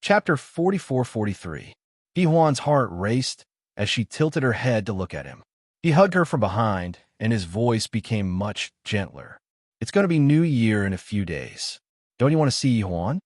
Chapter 44-43. Huan's heart raced as she tilted her head to look at him. He hugged her from behind, and his voice became much gentler. It's going to be New Year in a few days. Don't you want to see Huan?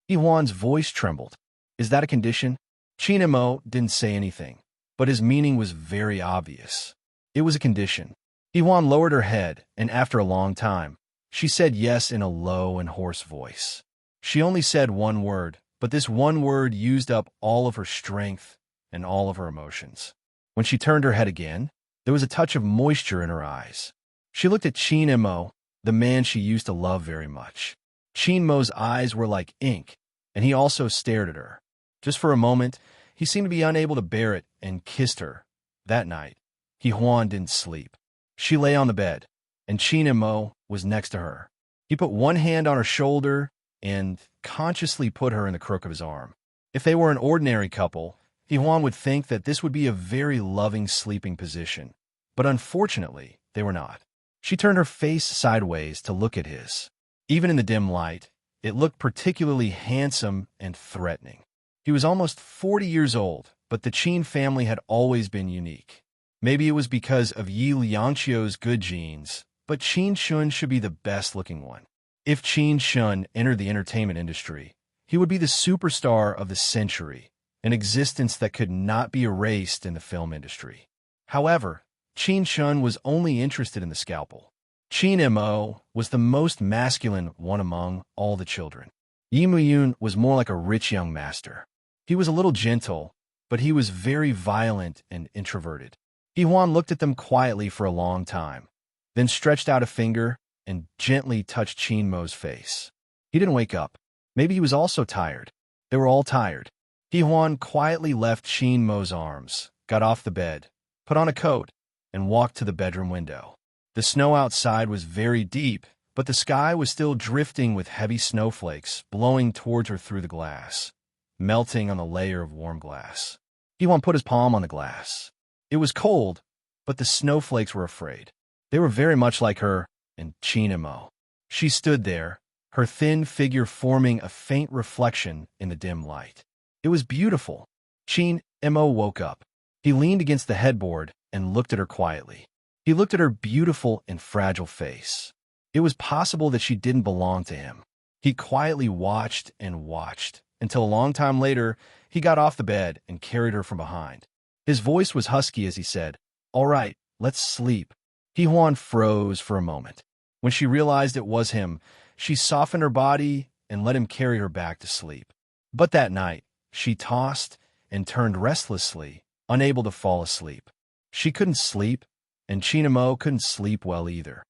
Huan's voice trembled. Is that a condition? Chinemo didn't say anything, but his meaning was very obvious. It was a condition. Huan lowered her head, and after a long time, she said yes in a low and hoarse voice. She only said one word, but this one word used up all of her strength and all of her emotions. When she turned her head again, there was a touch of moisture in her eyes. She looked at Chinemo, the man she used to love very much. Chinmo's eyes were like ink, and he also stared at her. Just for a moment, he seemed to be unable to bear it and kissed her. That night, Huan didn't sleep. She lay on the bed, and Chinemo was next to her. He put one hand on her shoulder and consciously put her in the crook of his arm. If they were an ordinary couple, Huan would think that this would be a very loving sleeping position. But unfortunately, they were not. She turned her face sideways to look at his. Even in the dim light, it looked particularly handsome and threatening. He was almost 40 years old, but the Qin family had always been unique. Maybe it was because of Yi Liangqiu's good genes, but Qin Shun should be the best-looking one. If Qin Shun entered the entertainment industry, he would be the superstar of the century, an existence that could not be erased in the film industry. However, Qin Shun was only interested in the scalpel. Qin Mo was the most masculine one among all the children. Yi Muyun was more like a rich young master. He was a little gentle, but he was very violent and introverted. Huan looked at them quietly for a long time, then stretched out a finger and gently touched Chinmo's face. He didn't wake up. Maybe he was also tired. They were all tired. Huan quietly left Chinmo's arms, got off the bed, put on a coat, and walked to the bedroom window. The snow outside was very deep, but the sky was still drifting with heavy snowflakes blowing towards her through the glass, melting on the layer of warm glass. Huan put his palm on the glass. It was cold, but the snowflakes were afraid. They were very much like her and Chinemo. She stood there, her thin figure forming a faint reflection in the dim light. It was beautiful. Chinemo woke up. He leaned against the headboard and looked at her quietly. He looked at her beautiful and fragile face. It was possible that she didn't belong to him. He quietly watched and watched, until a long time later, he got off the bed and carried her from behind. His voice was husky as he said, "All right, let's sleep." Huan froze for a moment. When she realized it was him, she softened her body and let him carry her back to sleep. But that night, she tossed and turned restlessly, unable to fall asleep. She couldn't sleep, and Chinemo couldn't sleep well either.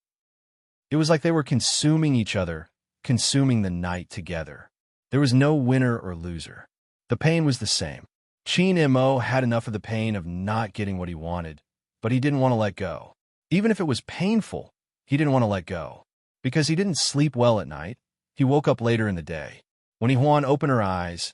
It was like they were consuming each other, consuming the night together. There was no winner or loser. The pain was the same. Chinemo had enough of the pain of not getting what he wanted, but he didn't want to let go. Even if it was painful, he didn't want to let go. Because he didn't sleep well at night, he woke up later in the day. When Huan opened her eyes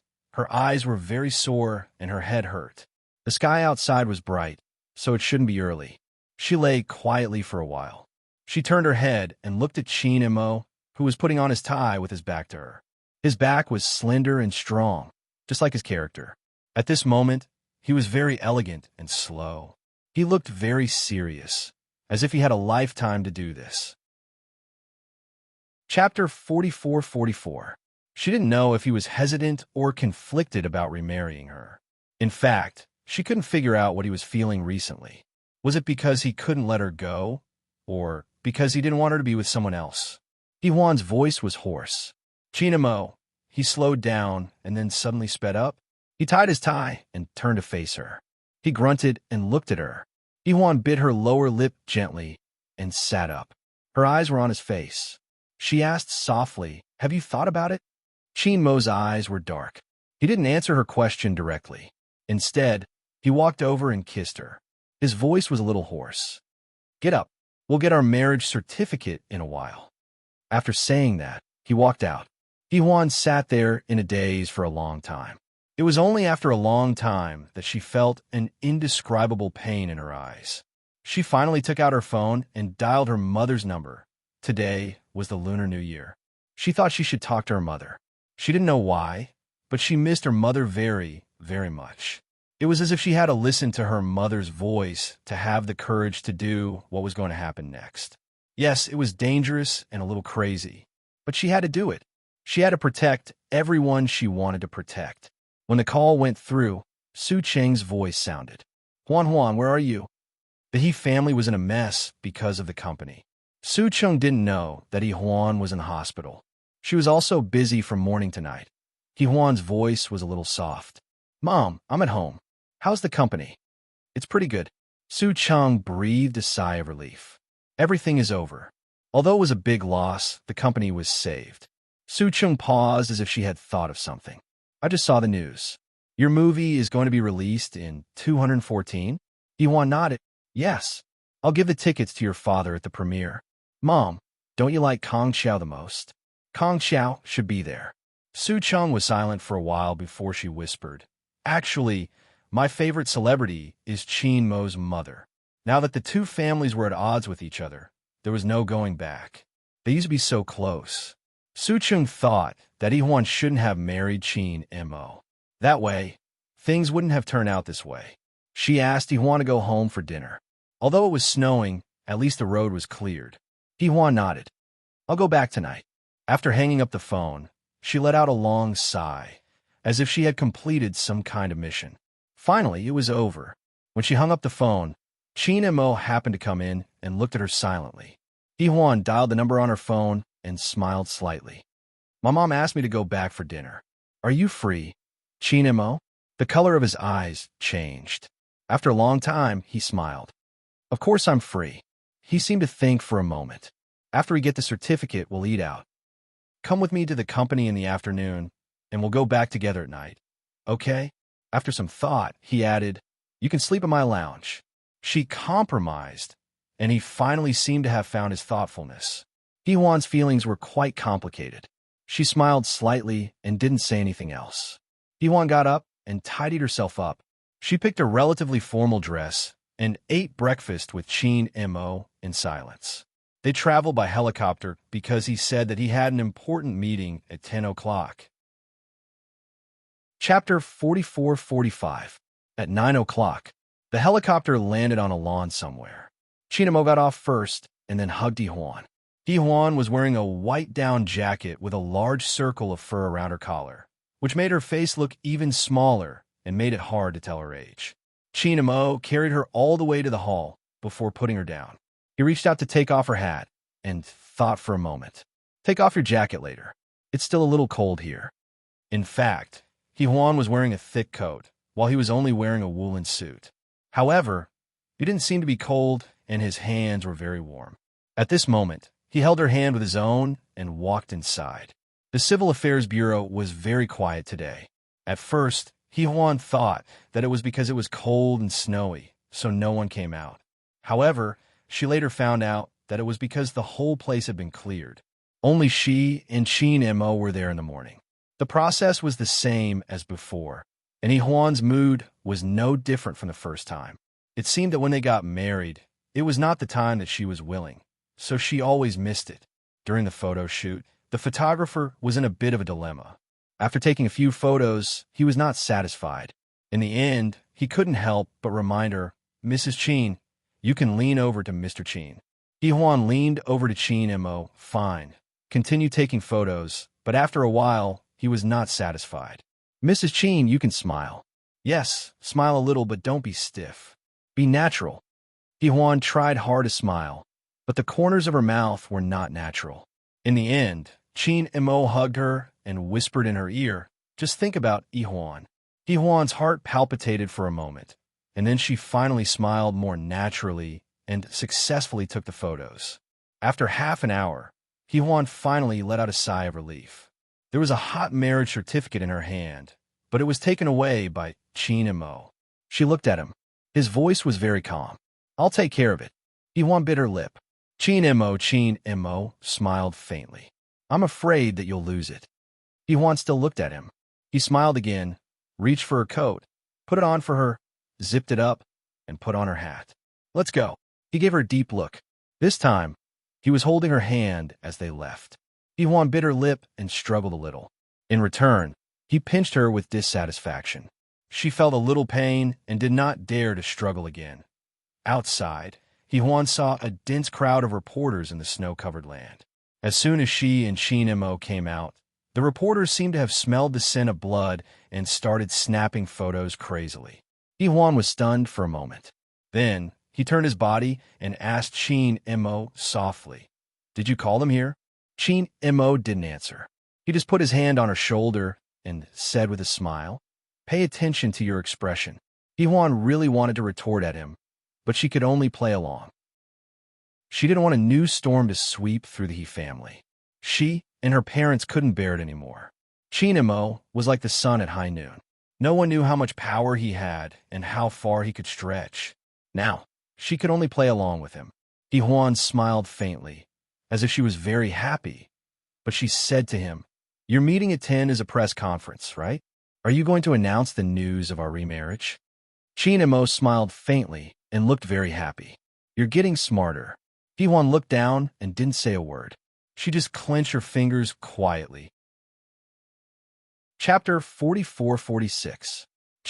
were very sore and her head hurt. The sky outside was bright, so it shouldn't be early. She lay quietly for a while. She turned her head and looked at Chinemo, who was putting on his tie with his back to her. His back was slender and strong, just like his character. At this moment, he was very elegant and slow. He looked very serious, as if he had a lifetime to do this. Chapter 44-44. She didn't know if he was hesitant or conflicted about remarrying her. In fact, she couldn't figure out what he was feeling recently. Was it because he couldn't let her go, or because he didn't want her to be with someone else? Huan's voice was hoarse. Chinemo, he slowed down and then suddenly sped up. He tied his tie and turned to face her. He grunted and looked at her. Huan bit her lower lip gently and sat up. Her eyes were on his face. She asked softly, "Have you thought about it?" Chinmo's eyes were dark. He didn't answer her question directly. Instead, he walked over and kissed her. His voice was a little hoarse. "Get up. We'll get our marriage certificate in a while." After saying that, he walked out. Huan sat there in a daze for a long time. It was only after a long time that she felt an indescribable pain in her eyes. She finally took out her phone and dialed her mother's number. Today was the Lunar New Year. She thought she should talk to her mother. She didn't know why, but she missed her mother very, very much. It was as if she had to listen to her mother's voice to have the courage to do what was going to happen next. Yes, it was dangerous and a little crazy, but she had to do it. She had to protect everyone she wanted to protect. When the call went through, Su Cheng's voice sounded. Huan, where are you? The He family was in a mess because of the company. Su Cheng didn't know that He Huan was in the hospital. She was also busy from morning to night. He Huan's voice was a little soft. Mom, I'm at home. How's the company? It's pretty good. Su Cheng breathed a sigh of relief. Everything is over. Although it was a big loss, the company was saved. Su Cheng paused as if she had thought of something. I just saw the news. Your movie is going to be released in 214? He Huan nodded. Yes. I'll give the tickets to your father at the premiere. Mom, don't you like Kong Xiao the most? Kong Xiao should be there. Su Cheng was silent for a while before she whispered. Actually, my favorite celebrity is Qin Mo's mother. Now that the two families were at odds with each other, there was no going back. They used to be so close. Su Cheng thought that He Huan shouldn't have married Qin Mo. That way, things wouldn't have turned out this way. She asked He Huan to go home for dinner. Although it was snowing, at least the road was cleared. He Huan nodded. I'll go back tonight. After hanging up the phone, she let out a long sigh, as if she had completed some kind of mission. Finally, it was over. When she hung up the phone, Qin Mo happened to come in and looked at her silently. He Huan dialed the number on her phone and smiled slightly. My mom asked me to go back for dinner. Are you free? Qin Mo? The color of his eyes changed. After a long time, he smiled. Of course I'm free. He seemed to think for a moment. After we get the certificate, we'll eat out. Come with me to the company in the afternoon, and we'll go back together at night. Okay? After some thought, he added, you can sleep in my lounge. She compromised, and he finally seemed to have found his thoughtfulness. He Huan's feelings were quite complicated. She smiled slightly and didn't say anything else. He Huan got up and tidied herself up. She picked a relatively formal dress and ate breakfast with Qin Mo in silence. They traveled by helicopter because he said that he had an important meeting at 10 o'clock. Chapter 44-45. At 9 o'clock, the helicopter landed on a lawn somewhere. Qin Mo got off first and then hugged He Huan. He Huan was wearing a white down jacket with a large circle of fur around her collar, which made her face look even smaller and made it hard to tell her age. Qin Mo carried her all the way to the hall before putting her down. He reached out to take off her hat and thought for a moment. Take off your jacket later. It's still a little cold here. In fact, He Huan was wearing a thick coat, while he was only wearing a woolen suit. However, he didn't seem to be cold, and his hands were very warm. At this moment, he held her hand with his own and walked inside. The Civil Affairs Bureau was very quiet today. At first, He Huan thought that it was because it was cold and snowy, so no one came out. However, she later found out that it was because the whole place had been cleared. Only she and Qin Mo were there in the morning. The process was the same as before, and He Huan's mood was no different from the first time. It seemed that when they got married, it was not the time that she was willing, so she always missed it. During the photo shoot, the photographer was in a bit of a dilemma. After taking a few photos, he was not satisfied. In the end, he couldn't help but remind her, Mrs. Qin, you can lean over to Mr. Qin. He Huan leaned over to Qin Mo, fine. Continued taking photos, but after a while, he was not satisfied. Mrs. Qin, you can smile. Yes, smile a little, but don't be stiff. Be natural. He Huan tried hard to smile, but the corners of her mouth were not natural. In the end, Qin Mo hugged her and whispered in her ear, just think about He Huan. He Huan's heart palpitated for a moment, and then she finally smiled more naturally and successfully took the photos. After half an hour, He Huan finally let out a sigh of relief. There was a hot marriage certificate in her hand, but it was taken away by Qin Mo. She looked at him. His voice was very calm. I'll take care of it. He Huan bit her lip. Qin Mo smiled faintly. I'm afraid that you'll lose it. He Huan still looked at him. He smiled again, reached for her coat, put it on for her, zipped it up, and put on her hat. Let's go. He gave her a deep look. This time, he was holding her hand as they left. He Huan bit her lip and struggled a little. In return, He He pinched her with dissatisfaction. She felt a little pain and did not dare to struggle again. Outside, Juan saw a dense crowd of reporters in the snow-covered land. As soon as she and Mo came out, the reporters seemed to have smelled the scent of blood and started snapping photos crazily. Juan was stunned for a moment. Then, he turned his body and asked Mo softly, "Did you call them here?" Mo didn't answer. He just put his hand on her shoulder and said with a smile, "Pay attention to your expression." Juan really wanted to retort at him, but she could only play along. She didn't want a new storm to sweep through the He family. She and her parents couldn't bear it anymore. Mo was like the sun at high noon. No one knew how much power he had and how far he could stretch. Now, she could only play along with him. Juan smiled faintly, as if she was very happy, but she said to him, "Your meeting at 10 is a press conference, right? Are you going to announce the news of our remarriage?" Mo smiled faintly and looked very happy. "You're getting smarter." Juan looked down and didn't say a word. She just clenched her fingers quietly. Chapter 44-46.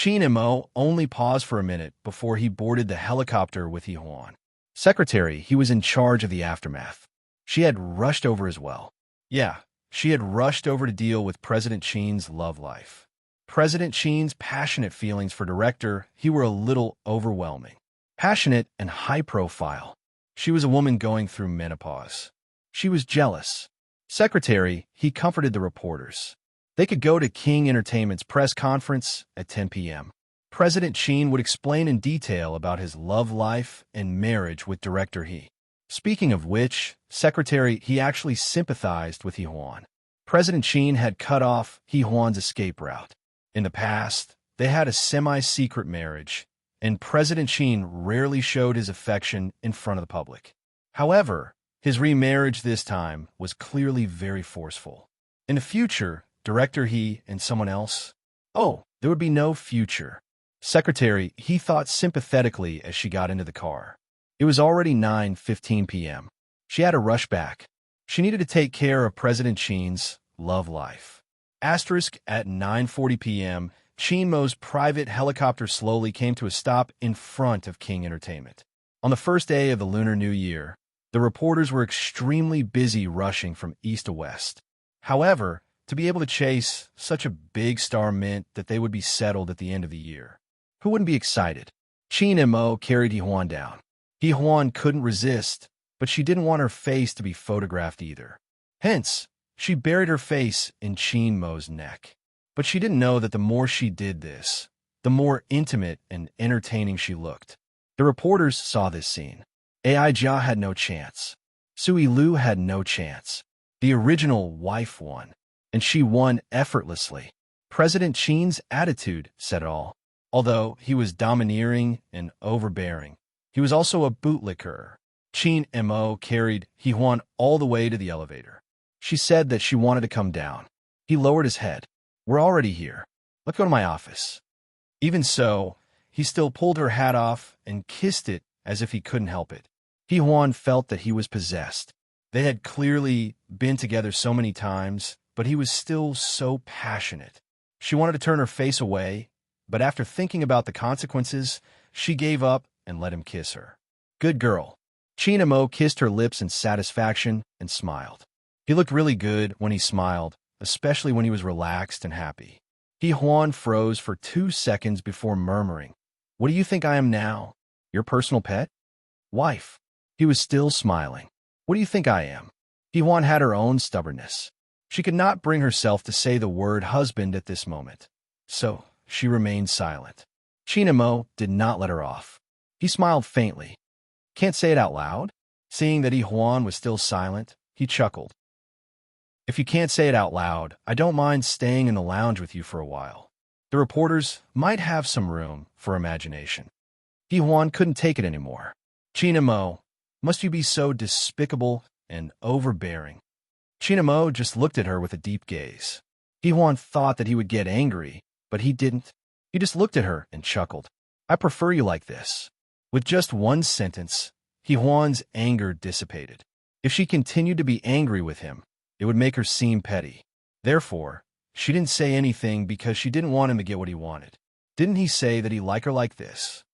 Mo only paused for a minute before he boarded the helicopter with Juan. Secretary, he was in charge of the aftermath. She had rushed over as well. Yeah, she had rushed over to deal with President Chen's love life. President Chen's passionate feelings for director, he were a little overwhelming. Passionate and high-profile. She was a woman going through menopause. She was jealous. Secretary, he comforted the reporters. They could go to King Entertainment's press conference at 10 p.m. President Chen would explain in detail about his love life and marriage with director He. Speaking of which, Secretary, he actually sympathized with Juan. President Chen had cut off Juan's escape route. In the past, they had a semi-secret marriage, and President Chen rarely showed his affection in front of the public. However, his remarriage this time was clearly very forceful. In the future, director He and someone else? Oh, there would be no future. Secretary, he thought sympathetically as she got into the car. It was already 9:15 p.m. She had to rush back. She needed to take care of President Chen's love life. Asterisk at 9:40 p.m., Mo's private helicopter slowly came to a stop in front of King Entertainment. On the first day of the Lunar New Year, the reporters were extremely busy rushing from east to west. However, to be able to chase such a big star meant that they would be settled at the end of the year. Who wouldn't be excited? Mo carried Juan down. Juan couldn't resist, but she didn't want her face to be photographed either. Hence, she buried her face in Mo's neck. But she didn't know that the more she did this, the more intimate and entertaining she looked. The reporters saw this scene. Ai Jia had no chance. Sui Lu had no chance. The original wife won, and she won effortlessly. President Chen's attitude said it all. Although he was domineering and overbearing, he was also a bootlicker. Mo carried Juan all the way to the elevator. She said that she wanted to come down. He lowered his head. "We're already here. Let's go to my office." Even so, he still pulled her hat off and kissed it as if he couldn't help it. Juan felt that he was possessed. They had clearly been together so many times, but he was still so passionate. She wanted to turn her face away, but after thinking about the consequences, she gave up and let him kiss her. Good girl. Mo kissed her lips in satisfaction and smiled. He looked really good when he smiled, especially when he was relaxed and happy. Juan froze for 2 seconds before murmuring, "What do you think I am now? Your personal pet?" "Wife." He was still smiling. "What do you think I am?" Juan had her own stubbornness. She could not bring herself to say the word husband at this moment. So she remained silent. Mo did not let her off. He smiled faintly. "Can't say it out loud?" Seeing that Juan was still silent, he chuckled. "If you can't say it out loud, I don't mind staying in the lounge with you for a while. The reporters might have some room for imagination." Juan couldn't take it anymore. Mo, must you be so despicable and overbearing? Mo just looked at her with a deep gaze. Juan thought that he would get angry, but he didn't. He just looked at her and chuckled. "I prefer you like this." With just one sentence, Juan's anger dissipated. If she continued to be angry with him, it would make her seem petty. Therefore, She didn't say anything because she didn't want him to get what he wanted. Didn't he say that he liked her like this?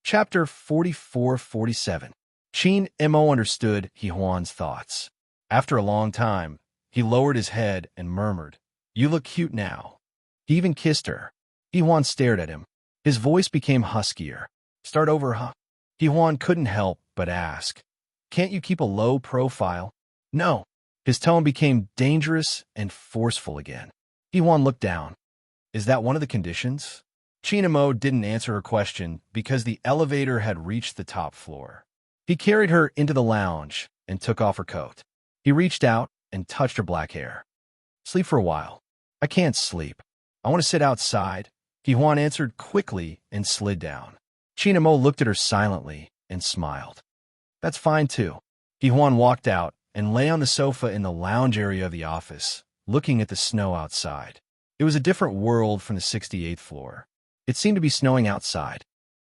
Chapter 44-47. Qin Mo understood Huan's thoughts. After a long time, he lowered his head and murmured, "You look cute now." He even kissed her. Huan stared at him. His voice became huskier. "Start over, huh?" Huan couldn't help but ask, "Can't you keep a low profile?" "No." His tone became dangerous and forceful again. Huan looked down. "Is that one of the conditions?" Qin Mo didn't answer her question because the elevator had reached the top floor. He carried her into the lounge and took off her coat. He reached out and touched her black hair. "Sleep for a while." "I can't sleep. I want to sit outside." Huan answered quickly and slid down. Qin Mo looked at her silently and smiled. "That's fine too." Huan walked out and lay on the sofa in the lounge area of the office, looking at the snow outside. It was a different world from the 68th floor. It seemed to be snowing outside.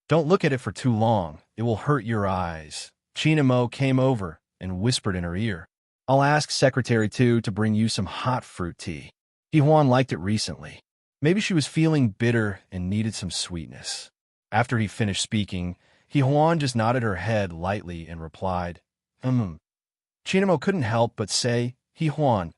"Don't look at it for too long. It will hurt your eyes." Qin Mo came over and whispered in her ear, "I'll ask Secretary Tu to bring you some hot fruit tea." Huan liked it recently. Maybe she was feeling bitter and needed some sweetness. After he finished speaking, Huan just nodded her head lightly and replied, Qin Mo couldn't help but say, "Huan,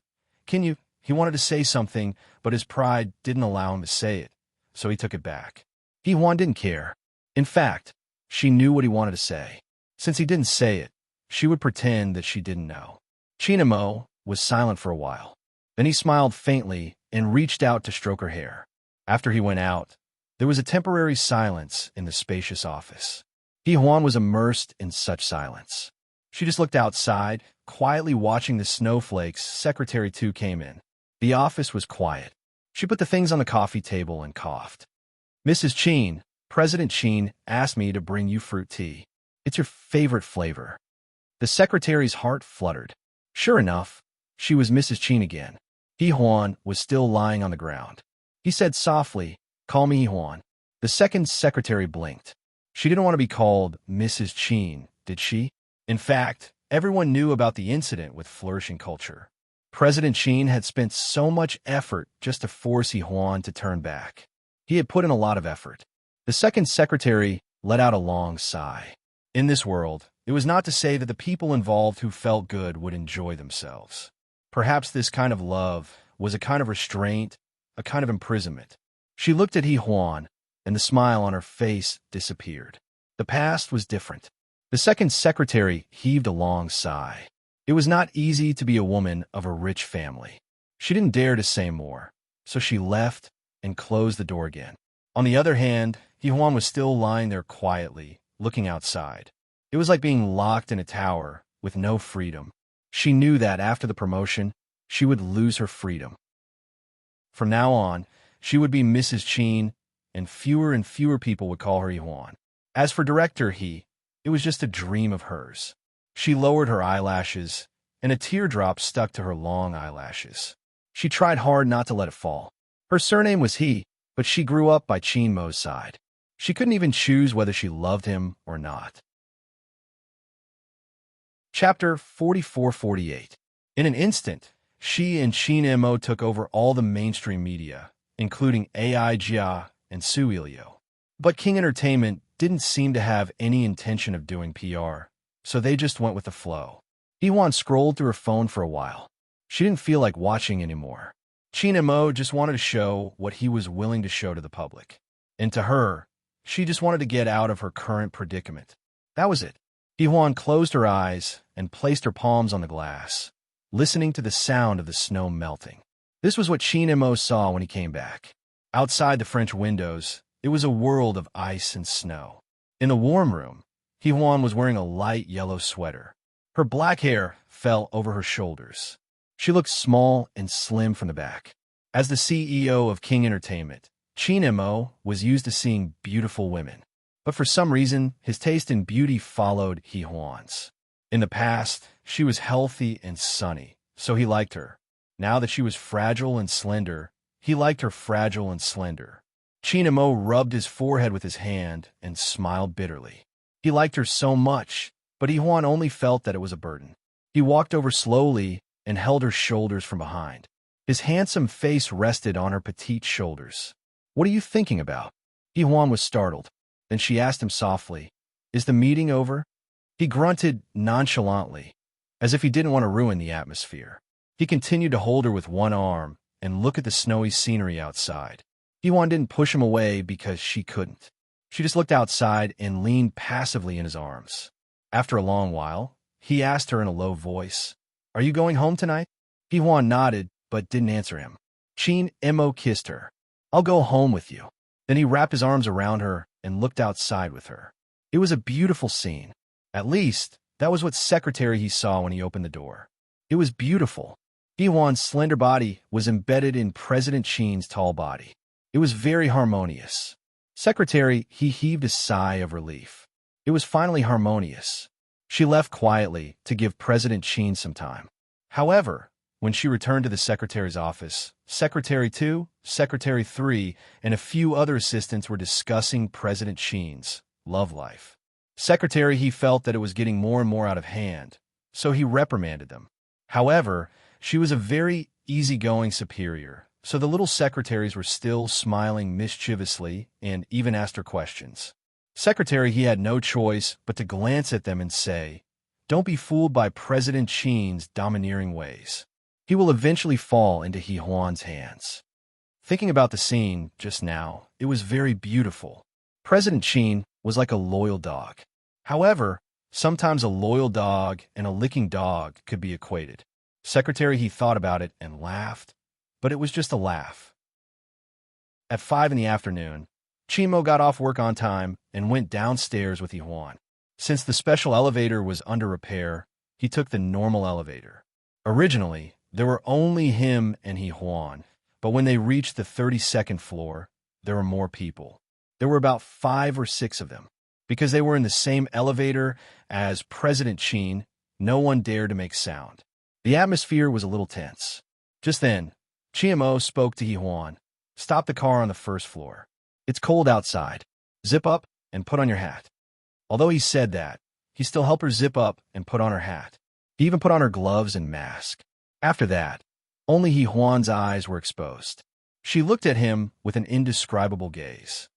can you?" He wanted to say something, but his pride didn't allow him to say it, so he took it back. Huan didn't care. In fact, she knew what he wanted to say. Since he didn't say it, she would pretend that she didn't know. Qin Mo was silent for a while. Then he smiled faintly and reached out to stroke her hair. After he went out, there was a temporary silence in the spacious office. Huan was immersed in such silence. She just looked outside, quietly watching the snowflakes. Secretary Tu came in. The office was quiet. She put the things on the coffee table and coughed. "Mrs. Qin, President Qin asked me to bring you fruit tea. It's your favorite flavor." The secretary's heart fluttered. Sure enough, she was Mrs. Qin again. Huan was still lying on the ground. He said softly, "Call me Huan." The second secretary blinked. She didn't want to be called Mrs. Qin, did she? In fact, everyone knew about the incident with flourishing culture. President Qin had spent so much effort just to force Huan to turn back. He had put in a lot of effort. The second secretary let out a long sigh. In this world, it was not to say that the people involved who felt good would enjoy themselves. Perhaps this kind of love was a kind of restraint, a kind of imprisonment. She looked at Huan, and the smile on her face disappeared. The past was different. The second secretary heaved a long sigh. It was not easy to be a woman of a rich family. She didn't dare to say more, so she left and closed the door again. On the other hand, Huan was still lying there quietly, looking outside. It was like being locked in a tower with no freedom. She knew that after the promotion, she would lose her freedom. From now on, she would be Mrs. Qin, and fewer people would call her Huan. As for Director He, it was just a dream of hers. She lowered her eyelashes, and a teardrop stuck to her long eyelashes. She tried hard not to let it fall. Her surname was He, but she grew up by Qin Mo's side. She couldn't even choose whether she loved him or not. Chapter 44-48. In an instant, she and Qin Mo took over all the mainstream media, including AI Jia and Su Ilio. But King Entertainment didn't seem to have any intention of doing PR, so they just went with the flow. Huan scrolled through her phone for a while. She didn't feel like watching anymore. Qin Mo just wanted to show what he was willing to show to the public. And to her, she just wanted to get out of her current predicament. That was it. Huan closed her eyes and placed her palms on the glass, listening to the sound of the snow melting. This was what Qin Mo saw when he came back. Outside the French windows, it was a world of ice and snow. In the warm room, Huan was wearing a light yellow sweater. Her black hair fell over her shoulders. She looked small and slim from the back. As the CEO of King Entertainment, Qin Mo was used to seeing beautiful women. But for some reason, his taste in beauty followed Huan's. In the past, she was healthy and sunny, so he liked her. Now that she was fragile and slender, he liked her fragile and slender. Qin Mo rubbed his forehead with his hand and smiled bitterly. He liked her so much, but Huan only felt that it was a burden. He walked over slowly and held her shoulders from behind. His handsome face rested on her petite shoulders. "What are you thinking about?" Yuan was startled. Then she asked him softly, "Is the meeting over?" He grunted nonchalantly, as if he didn't want to ruin the atmosphere. He continued to hold her with one arm and look at the snowy scenery outside. Yuan didn't push him away because she couldn't. She just looked outside and leaned passively in his arms. After a long while, he asked her in a low voice, "Are you going home tonight?" Yuan nodded, but didn't answer him. Qin Mo kissed her. "I'll go home with you." Then he wrapped his arms around her and looked outside with her. It was a beautiful scene. At least, that was what secretary he saw when he opened the door. It was beautiful. Yuan's slender body was embedded in President Qin's tall body. It was very harmonious. Secretary, he heaved a sigh of relief. It was finally harmonious. She left quietly to give President Qin some time. However, when she returned to the secretary's office, Secretary 2, Secretary 3, and a few other assistants were discussing President Qin's love life. Secretary, he felt that it was getting more and more out of hand, so he reprimanded them. However, she was a very easygoing superior, so the little secretaries were still smiling mischievously and even asked her questions. Secretary, he had no choice but to glance at them and say, "Don't be fooled by President Qin's domineering ways. He will eventually fall into He Huan's hands." Thinking about the scene just now, it was very beautiful. President Qin was like a loyal dog. However, sometimes a loyal dog and a licking dog could be equated. Secretary, he thought about it and laughed, but it was just a laugh. At 5 in the afternoon, Qimo got off work on time and went downstairs with Yuan. Since the special elevator was under repair, he took the normal elevator. Originally, there were only him and Yuan, but when they reached the 32nd floor, there were more people. There were about 5 or 6 of them. Because they were in the same elevator as President Qin, no one dared to make sound. The atmosphere was a little tense. Just then, Qimo spoke to Yuan. "Stop the car on the first floor. It's cold outside. Zip up and put on your hat." Although he said that, he still helped her zip up and put on her hat. He even put on her gloves and mask. After that, only Yuan's eyes were exposed. She looked at him with an indescribable gaze.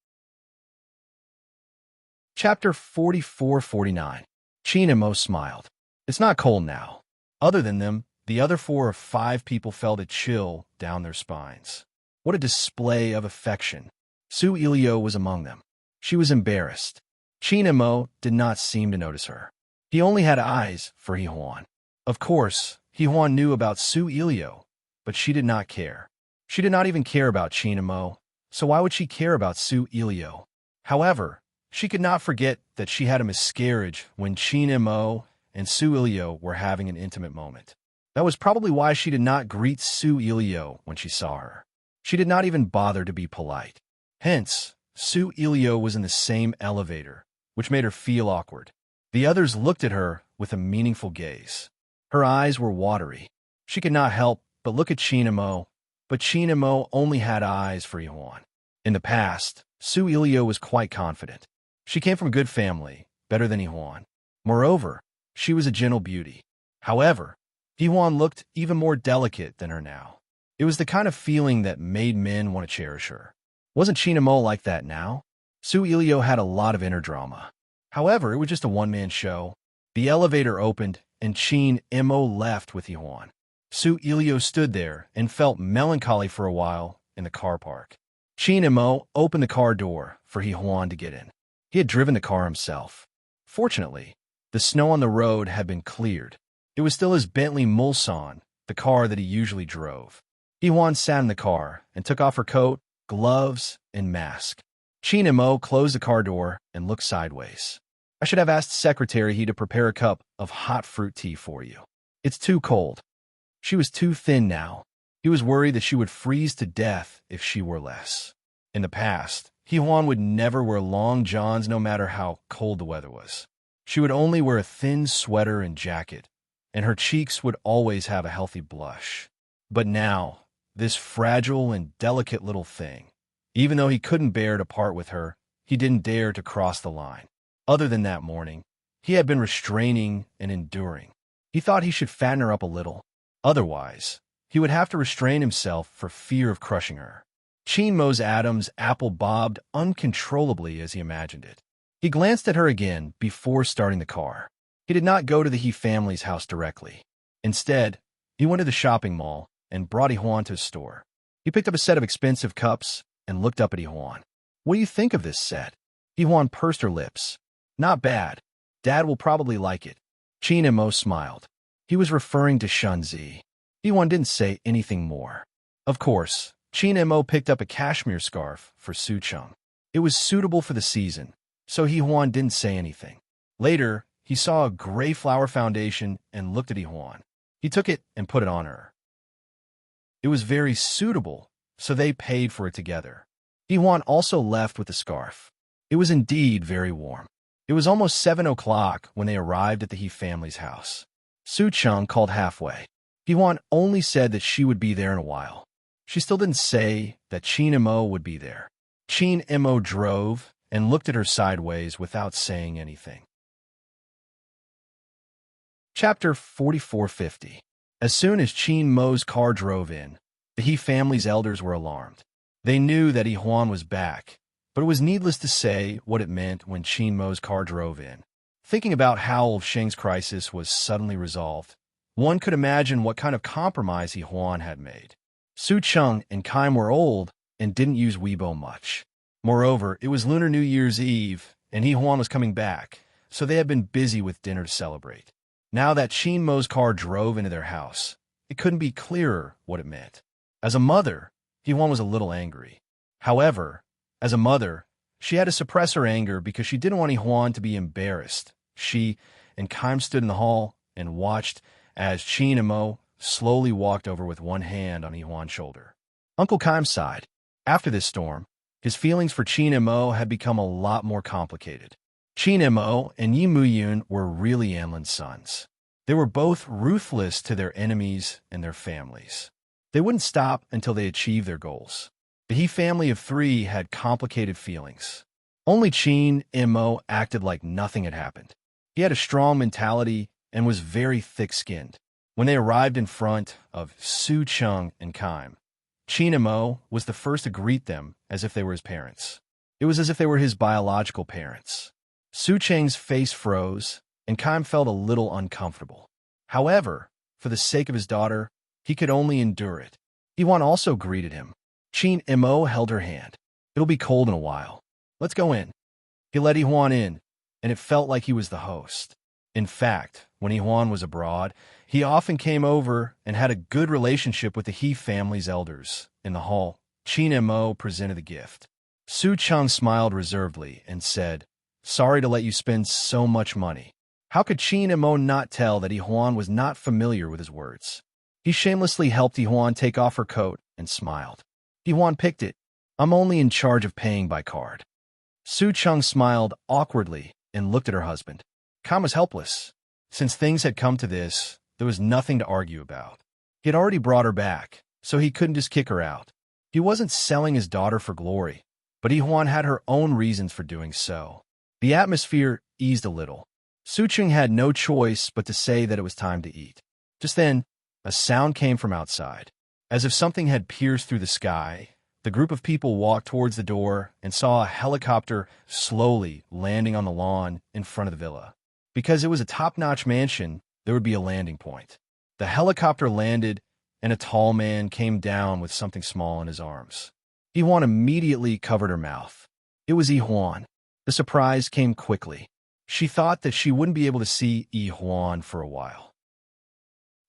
Chapter 44-49. Qin and Mo smiled. It's not cold now. Other than them, the other 4 or 5 people felt a chill down their spines. What a display of affection. Su Ilio was among them. She was embarrassed. Qin and Mo did not seem to notice her. He only had eyes for Yuan. Of course, Yuan knew about Su Ilio, but she did not care. She did not even care about Qin and Mo, so why would she care about Su Ilio? However, she could not forget that she had a miscarriage when Qin and Mo and Su Ilio were having an intimate moment. That was probably why she did not greet Su Ilio when she saw her. She did not even bother to be polite. Hence, Su Ilio was in the same elevator, which made her feel awkward. The others looked at her with a meaningful gaze. Her eyes were watery. She could not help but look at Qin and Mo, but Qin and Mo only had eyes for Yuan. In the past, Su Ilio was quite confident. She came from a good family, better than Yuan. Moreover, she was a gentle beauty. However, Yuan looked even more delicate than her now. It was the kind of feeling that made men want to cherish her. Wasn't Qin and Mo like that now? Su Ilio had a lot of inner drama. However, it was just a one-man show. The elevator opened, and Qin and Mo left with Yuan. Su Ilio stood there and felt melancholy for a while in the car park. Qin and Mo opened the car door for Yuan to get in. He had driven the car himself. Fortunately, the snow on the road had been cleared. It was still his Bentley Mulsanne, the car that he usually drove. Yuan sat in the car and took off her coat, gloves, and mask. Qin and Mo closed the car door and looked sideways. "I should have asked Secretary he to prepare a cup of hot fruit tea for you. It's too cold." She was too thin now. He was worried that she would freeze to death if she were less. In the past, Yuan would never wear long johns no matter how cold the weather was. She would only wear a thin sweater and jacket, and her cheeks would always have a healthy blush. But now, this fragile and delicate little thing, even though he couldn't bear to part with her, he didn't dare to cross the line. Other than that morning, he had been restraining and enduring. He thought he should fatten her up a little. Otherwise, he would have to restrain himself for fear of crushing her. Chin Mo's Adam's apple bobbed uncontrollably as he imagined it. He glanced at her again before starting the car. He did not go to the He family's house directly. Instead, he went to the shopping mall and brought Ihuan to his store. He picked up a set of expensive cups and looked up at Ihuan. "What do you think of this set?" Ihuan pursed her lips. "Not bad. Dad will probably like it." Chin Mo smiled. He was referring to Shunzi. Ihuan didn't say anything more. Of course, Chin Mo picked up a cashmere scarf for Su Cheng. It was suitable for the season, so Ihuan didn't say anything. Later, he saw a gray flower foundation and looked at Ihuan. He took it and put it on her. It was very suitable, so they paid for it together. Ihuan also left with the scarf. It was indeed very warm. It was almost 7 o'clock when they arrived at the He family's house. Su Cheng called halfway. Ihuan only said that she would be there in a while. She still didn't say that Chin Mo would be there. Chin Mo drove and looked at her sideways without saying anything. Chapter 4450. As soon as Chin Mo's car drove in, the He family's elders were alarmed. They knew that Ihuan was back, but it was needless to say what it meant when Chin Mo's car drove in. Thinking about how Sheng's crisis was suddenly resolved, one could imagine what kind of compromise Ihuan had made. Su Cheng and Kaim were old and didn't use Weibo much. Moreover, it was Lunar New Year's Eve, and Ihuan was coming back, so they had been busy with dinner to celebrate. Now that Chin Mo's car drove into their house, it couldn't be clearer what it meant. As a mother, Ihuan was a little angry. However, as a mother, she had to suppress her anger because she didn't want Ihuan to be embarrassed. She and Kaim stood in the hall and watched as Chin Mo slowly walked over with one hand on Ihuan's shoulder. Uncle Kaim sighed. After this storm, his feelings for Chin Mo had become a lot more complicated. Chin Mo and Yi Muyun were really Anlin's sons. They were both ruthless to their enemies and their families. They wouldn't stop until they achieved their goals. The He family of 3 had complicated feelings. Only Chin Mo acted like nothing had happened. He had a strong mentality and was very thick-skinned. When they arrived in front of Su Cheng and Kaim, Chin Mo was the first to greet them as if they were his parents. It was as if they were his biological parents. Su Cheng's face froze, and Kaim felt a little uncomfortable. However, for the sake of his daughter, he could only endure it. Ihuan also greeted him. Chin Mo held her hand. "It'll be cold in a while. Let's go in." He let Ihuan in, and it felt like he was the host. In fact, when Ihuan was abroad, he often came over and had a good relationship with the He family's elders. In the hall, Chin Mo presented the gift. Su Cheng smiled reservedly and said, "Sorry to let you spend so much money." How could Chin Mo not tell that Ihuan was not familiar with his words? He shamelessly helped Ihuan take off her coat and smiled. Ihuan picked it. "I'm only in charge of paying by card." Su Cheng smiled awkwardly and looked at her husband. Kaim was helpless. Since things had come to this, there was nothing to argue about. He had already brought her back, so he couldn't just kick her out. He wasn't selling his daughter for glory, but Ihuan had her own reasons for doing so. The atmosphere eased a little. Su Cheng had no choice but to say that it was time to eat. Just then, a sound came from outside. As if something had pierced through the sky, the group of people walked towards the door and saw a helicopter slowly landing on the lawn in front of the villa. Because it was a top-notch mansion, there would be a landing point. The helicopter landed, and a tall man came down with something small in his arms. Ihuan immediately covered her mouth. It was Ihuan. The surprise came quickly. She thought that she wouldn't be able to see Ihuan for a while.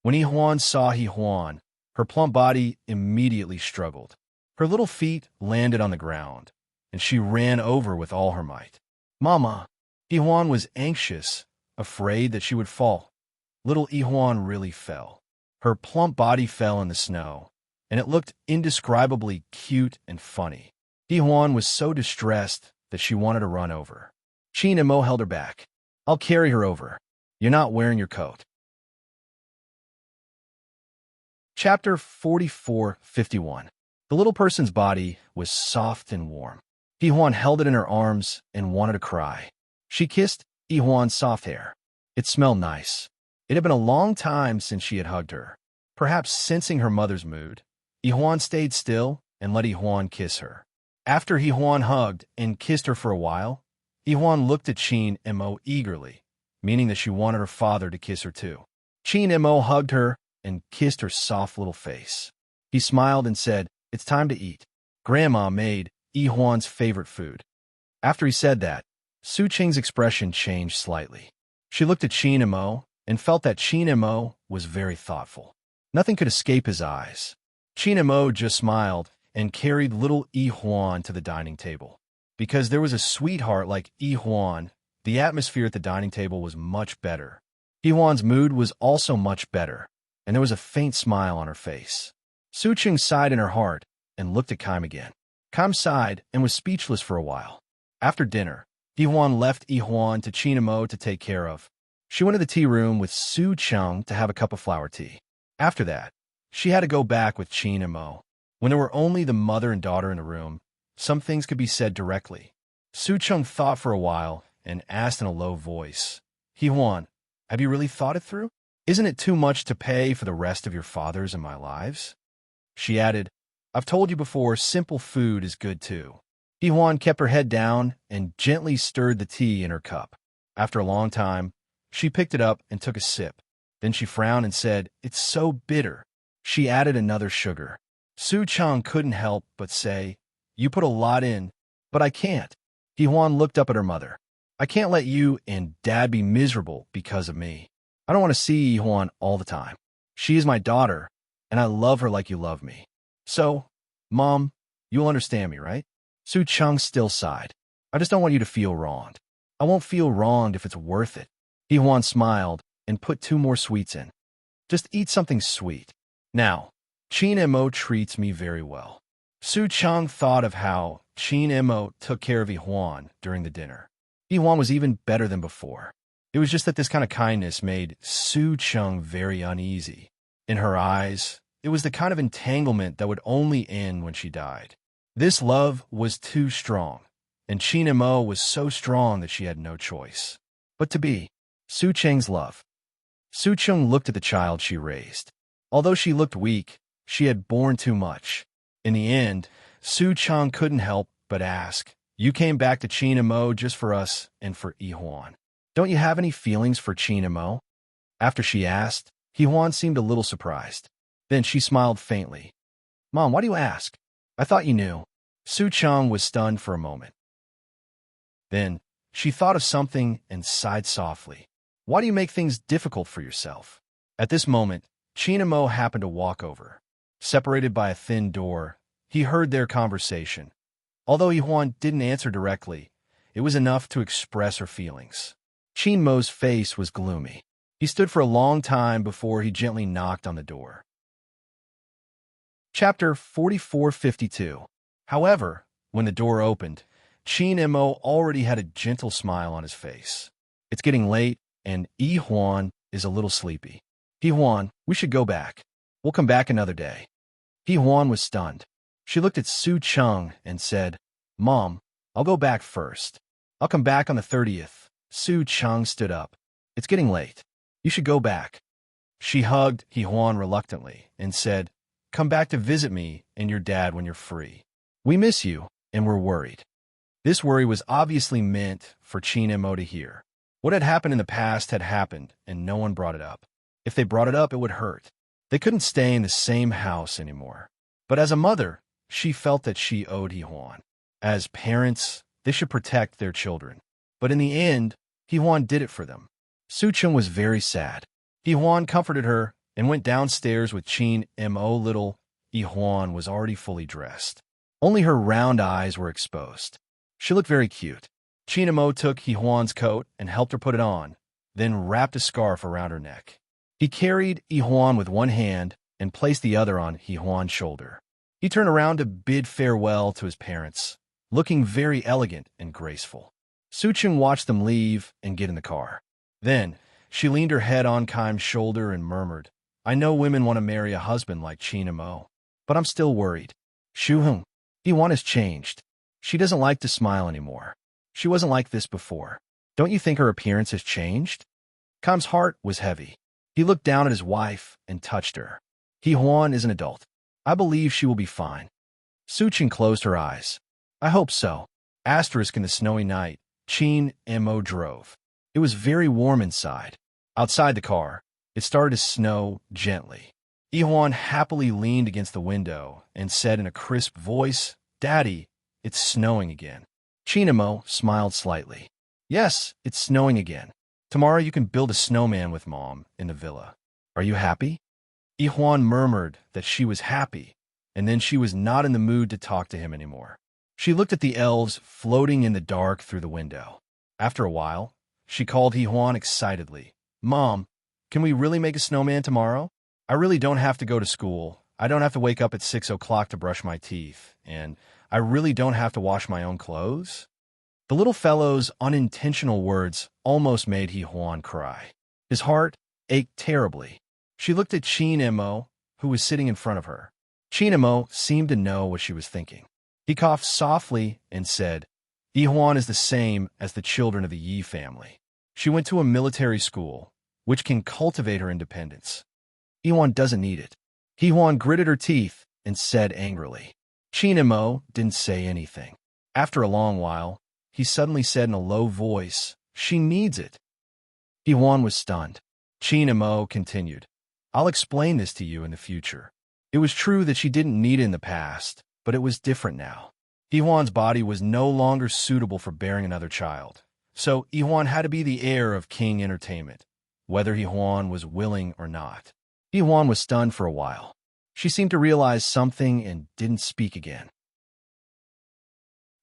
When Ihuan saw Ihuan, her plump body immediately struggled. Her little feet landed on the ground, and she ran over with all her might. "Mama!" Ihuan was anxious, afraid that she would fall. Little Ihuan really fell. Her plump body fell in the snow, and it looked indescribably cute and funny. Ihuan was so distressed that she wanted to run over. Chin Mo held her back. "I'll carry her over. You're not wearing your coat." Chapter 4451. The little person's body was soft and warm. Ihuan held it in her arms and wanted to cry. She kissed Ihuan's soft hair. It smelled nice. It had been a long time since she had hugged her. Perhaps sensing her mother's mood, Ihuan stayed still and let Ihuan kiss her. After Ihuan hugged and kissed her for a while, Ihuan looked at Qin Mo eagerly, meaning that she wanted her father to kiss her too. Qin Mo hugged her and kissed her soft little face. He smiled and said, "It's time to eat." Grandma made Ihuan's favorite food. After he said that, Su Qing's expression changed slightly. She looked at Qin Mo and felt that Qin Mo was very thoughtful. Nothing could escape his eyes. Qin Mo just smiled and carried little Ihuan to the dining table. Because there was a sweetheart like Ihuan, the atmosphere at the dining table was much better. Ihuan's mood was also much better, and there was a faint smile on her face. Su Qing sighed in her heart and looked at Kaim again. Kaim sighed and was speechless for a while. After dinner, Ihuan left Ihuan to Qin Mo to take care of. She went to the tea room with Su Cheng to have a cup of flower tea. After that, she had to go back with Qin Mo. When there were only the mother and daughter in the room, some things could be said directly. Su Cheng thought for a while and asked in a low voice, "Ihuan, have you really thought it through? Isn't it too much to pay for the rest of your fathers and my lives?" She added, "I've told you before, simple food is good too." Ihuan kept her head down and gently stirred the tea in her cup. After a long time, she picked it up and took a sip. Then she frowned and said, "It's so bitter." She added another sugar. Su Cheng couldn't help but say, "You put a lot in, but I can't." Ihuan looked up at her mother. "I can't let you and Dad be miserable because of me. I don't want to see Ihuan all the time. She is my daughter, and I love her like you love me. So, Mom, you'll understand me, right?" Su Cheng still sighed. "I just don't want you to feel wronged. I won't feel wronged if it's worth it." Ihuan smiled and put 2 more sweets in. "Just eat something sweet. Now, Qin Mo treats me very well." Su Cheng thought of how Qin Mo took care of Ihuan during the dinner. Ihuan was even better than before. It was just that this kind of kindness made Su Cheng very uneasy. In her eyes, it was the kind of entanglement that would only end when she died. This love was too strong, and Qin Mo was so strong that she had no choice but to be Su Cheng's love. Su Cheng looked at the child she raised. Although she looked weak, she had borne too much. In the end, Su Cheng couldn't help but ask, "You came back to Qin Mo just for us and for Ihuan. Don't you have any feelings for Qin Mo?" After she asked, Ihuan seemed a little surprised. Then she smiled faintly. "Mom, why do you ask? I thought you knew." Su Cheng was stunned for a moment. Then she thought of something and sighed softly. "Why do you make things difficult for yourself?" At this moment, Qin Mo happened to walk over. Separated by a thin door, he heard their conversation. Although Ihuan didn't answer directly, it was enough to express her feelings. Qin Mo's face was gloomy. He stood for a long time before he gently knocked on the door. Chapter 4452. However, when the door opened, Qin Mo already had a gentle smile on his face. "It's getting late, and Ihuan is a little sleepy. Ihuan, we should go back. We'll come back another day." Ihuan was stunned. She looked at Su Cheng and said, "Mom, I'll go back first. I'll come back on the 30th. Su Cheng stood up. "It's getting late. You should go back." She hugged Ihuan reluctantly and said, "Come back to visit me and your dad when you're free. We miss you, and we're worried." This worry was obviously meant for Qin Mo to hear. What had happened in the past had happened, and no one brought it up. If they brought it up, it would hurt. They couldn't stay in the same house anymore. But as a mother, she felt that she owed Ihuan. As parents, they should protect their children. But in the end, Ihuan did it for them. Su Cheng was very sad. Ihuan comforted her and went downstairs with Qin Mo. Little Ihuan was already fully dressed. Only her round eyes were exposed. She looked very cute. Qin Mo took Ihuan's coat and helped her put it on, then wrapped a scarf around her neck. He carried Ihuan with one hand and placed the other on Ihuan's shoulder. He turned around to bid farewell to his parents, looking very elegant and graceful. Su Cheng watched them leave and get in the car. Then, she leaned her head on Kaim's shoulder and murmured, "I know women want to marry a husband like Qin Mo, but I'm still worried. Shu Hung, Ihuan has changed. She doesn't like to smile anymore. She wasn't like this before. Don't you think her appearance has changed?" Kaim's heart was heavy. He looked down at his wife and touched her. Huan is an adult. I believe she will be fine. Suchin closed her eyes. I hope so. Asterisk in the snowy night, Chin Mo drove. It was very warm inside. Outside the car, it started to snow gently. Huan happily leaned against the window and said in a crisp voice, Daddy, it's snowing again. Chinamo smiled slightly. Yes, it's snowing again. Tomorrow you can build a snowman with Mom in the villa. Are you happy? Huan murmured that she was happy, and then she was not in the mood to talk to him anymore. She looked at the elves floating in the dark through the window. After a while, she called Huan excitedly. Mom, can we really make a snowman tomorrow? I really don't have to go to school. I don't have to wake up at 6 o'clock to brush my teeth, and I really don't have to wash my own clothes. The little fellow's unintentional words almost made Huan cry. His heart ached terribly. She looked at Chin-Mo, who was sitting in front of her. Chin-Mo seemed to know what she was thinking. He coughed softly and said, Huan is the same as the children of the Yi family. She went to a military school, which can cultivate her independence. Huan doesn't need it. Huan gritted her teeth and said angrily. Chin-Mo didn't say anything. After a long while, he suddenly said in a low voice, She needs it. Huan was stunned. Chin-Mo continued, I'll explain this to you in the future. It was true that she didn't need it in the past, but it was different now. Huan's body was no longer suitable for bearing another child, so Huan had to be the heir of King Entertainment, whether Huan was willing or not. Huan was stunned for a while. She seemed to realize something and didn't speak again.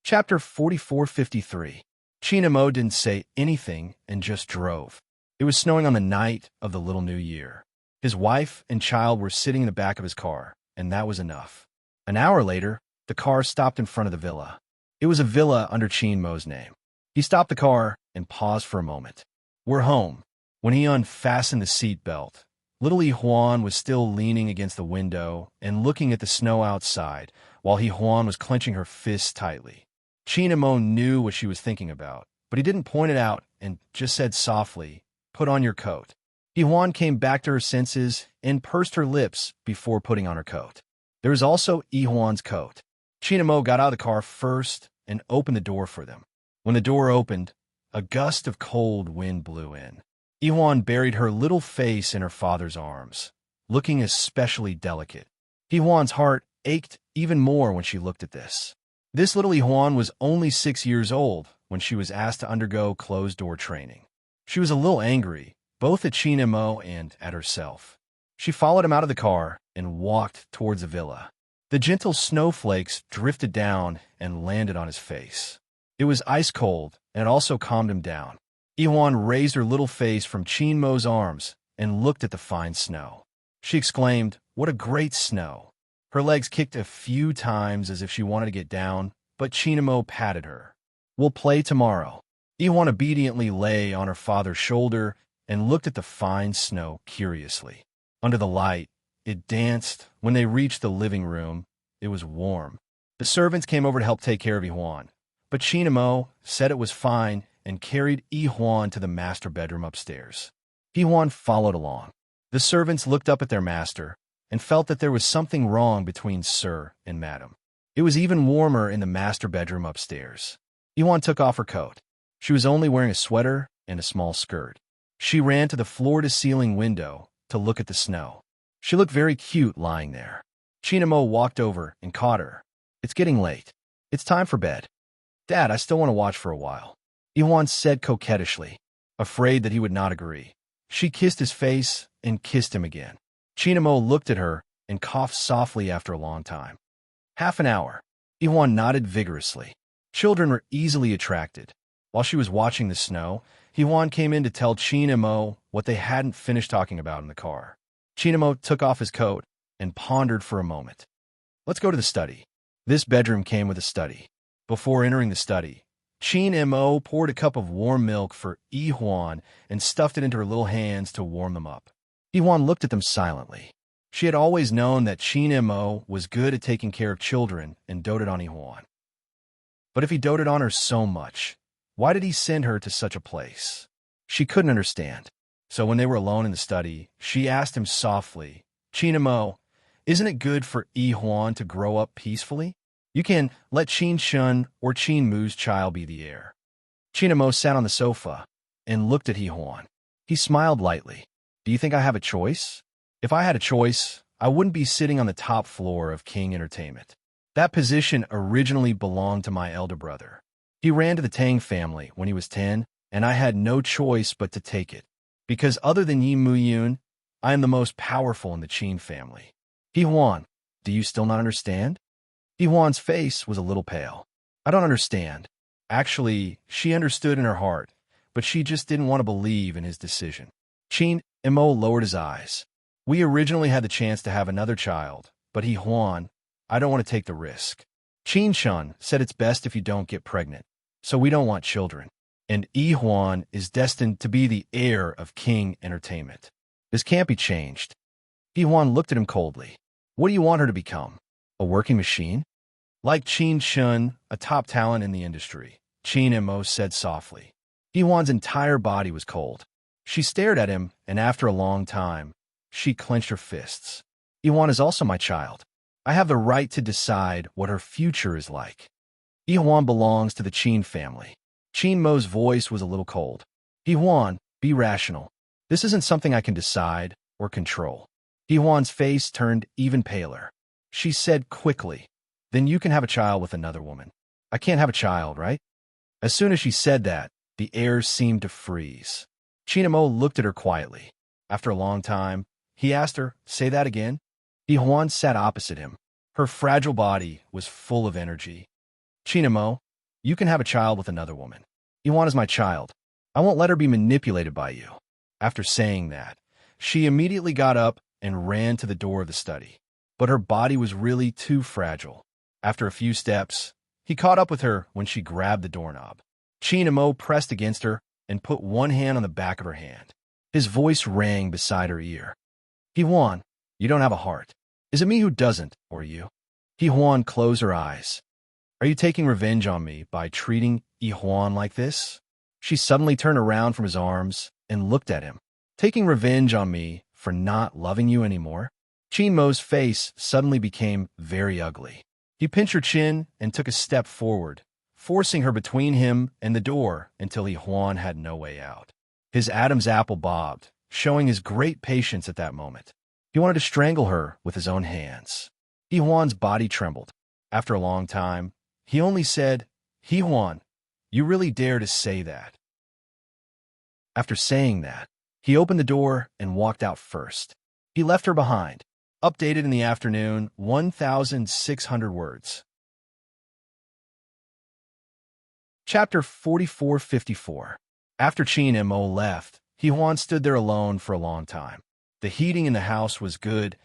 Chapter 4453. Chin-Mo didn't say anything and just drove. It was snowing on the night of the Little New Year. His wife and child were sitting in the back of his car, and that was enough. An hour later, the car stopped in front of the villa. It was a villa under Chin-Mo's name. He stopped the car and paused for a moment. We're home. When he unfastened the seat belt, little Huan was still leaning against the window and looking at the snow outside, while Huan was clenching her fists tightly. Chin-Mo knew what she was thinking about, but he didn't point it out and just said softly, Put on your coat. Huan came back to her senses and pursed her lips before putting on her coat. There was also Huan's coat. Chin-Mo got out of the car first and opened the door for them. When the door opened, a gust of cold wind blew in. Huan buried her little face in her father's arms, looking especially delicate. Huan's heart ached even more when she looked at this. This little Huan was only 6 years old when she was asked to undergo closed-door training. She was a little angry, both at Chin-Mo and at herself. She followed him out of the car and walked towards the villa. The gentle snowflakes drifted down and landed on his face. It was ice cold, and it also calmed him down. Huan raised her little face from Chin-Mo's arms and looked at the fine snow. She exclaimed, What a great snow! Her legs kicked a few times as if she wanted to get down, but Chin-Mo patted her. We'll play tomorrow. Huan obediently lay on her father's shoulder and looked at the fine snow curiously. Under the light, it danced. When they reached the living room, it was warm. The servants came over to help take care of Huan, but Chin-Mo said it was fine and carried Huan to the master bedroom upstairs. Huan followed along. The servants looked up at their master and felt that there was something wrong between Sir and Madam. It was even warmer in the master bedroom upstairs. Huan took off her coat. She was only wearing a sweater and a small skirt. She ran to the floor-to-ceiling window to look at the snow. She looked very cute lying there. Chin-Mo walked over and caught her. It's getting late. It's time for bed. Dad, I still want to watch for a while. Huan said coquettishly, afraid that he would not agree. She kissed his face and kissed him again. Chin-Mo looked at her and coughed softly after a long time. Half an hour. Huan nodded vigorously. Children were easily attracted. While she was watching the snow, Huan came in to tell Chin-Mo what they hadn't finished talking about in the car. Chin-Mo took off his coat and pondered for a moment. Let's go to the study. This bedroom came with a study. Before entering the study, Chin-Mo poured a cup of warm milk for Huan and stuffed it into her little hands to warm them up. Huan looked at them silently. She had always known that Chin-Mo was good at taking care of children and doted on Huan. But if he doted on her so much, why did he send her to such a place? She couldn't understand. So when they were alone in the study, she asked him softly, Chin-Mo, Isn't it good for Yi Huan to grow up peacefully? You can let Qin Shun or Qin Mu's child be the heir. Qin Mo sat on the sofa and looked at Yi Huan. He smiled lightly. Do you think I have a choice? If I had a choice, I wouldn't be sitting on the top floor of King Entertainment. That position originally belonged to my elder brother. He ran to the Tang family when he was 10, and I had no choice but to take it. Because other than Yi Muyun, I am the most powerful in the Qin family. Yi Huan, do you still not understand? Yi Huan's face was a little pale. I don't understand. Actually, she understood in her heart, but she just didn't want to believe in his decision. Qin Mo lowered his eyes. We originally had the chance to have another child, but Yi Huan, I don't want to take the risk. Qin Shun said it's best if you don't get pregnant, so we don't want children. And Yi Huan is destined to be the heir of King Entertainment. This can't be changed. Yi Huan looked at him coldly. What do you want her to become? A working machine? Like Qin Shun, a top talent in the industry, Qin Mo said softly. Yi Huan's entire body was cold. She stared at him, and after a long time, she clenched her fists. Yi Huan is also my child. I have the right to decide what her future is like. Yi Huan belongs to the Qin family. Qin Mo's voice was a little cold. Yi Huan, be rational. This isn't something I can decide or control. Yi Huan's face turned even paler. She said quickly, then you can have a child with another woman. I can't have a child, right? As soon as she said that, the air seemed to freeze. Qin Mo looked at her quietly. After a long time, he asked her, say that again? Yi Huan sat opposite him. Her fragile body was full of energy. Qin Mo, you can have a child with another woman. Yi Huan is my child. I won't let her be manipulated by you. After saying that, she immediately got up and ran to the door of the study. But her body was really too fragile. After a few steps, he caught up with her when she grabbed the doorknob. Qin Mo pressed against her and put one hand on the back of her hand. His voice rang beside her ear. Yi Huan, you don't have a heart. Is it me who doesn't, or you? Yi Huan closed her eyes. Are you taking revenge on me by treating Yi Huan like this? She suddenly turned around from his arms and looked at him. Taking revenge on me for not loving you anymore? Qin Mo's face suddenly became very ugly. He pinched her chin and took a step forward, forcing her between him and the door until Yi Huan had no way out. His Adam's apple bobbed, showing his great patience at that moment. He wanted to strangle her with his own hands. Yi Huan's body trembled. After a long time, he only said, Yi Huan, you really dare to say that? After saying that, he opened the door and walked out first. He left her behind. Updated in the afternoon, 1,600 words. Chapter 4454. After Qin Mo left, Yi Huan stood there alone for a long time. The heating in the house was good,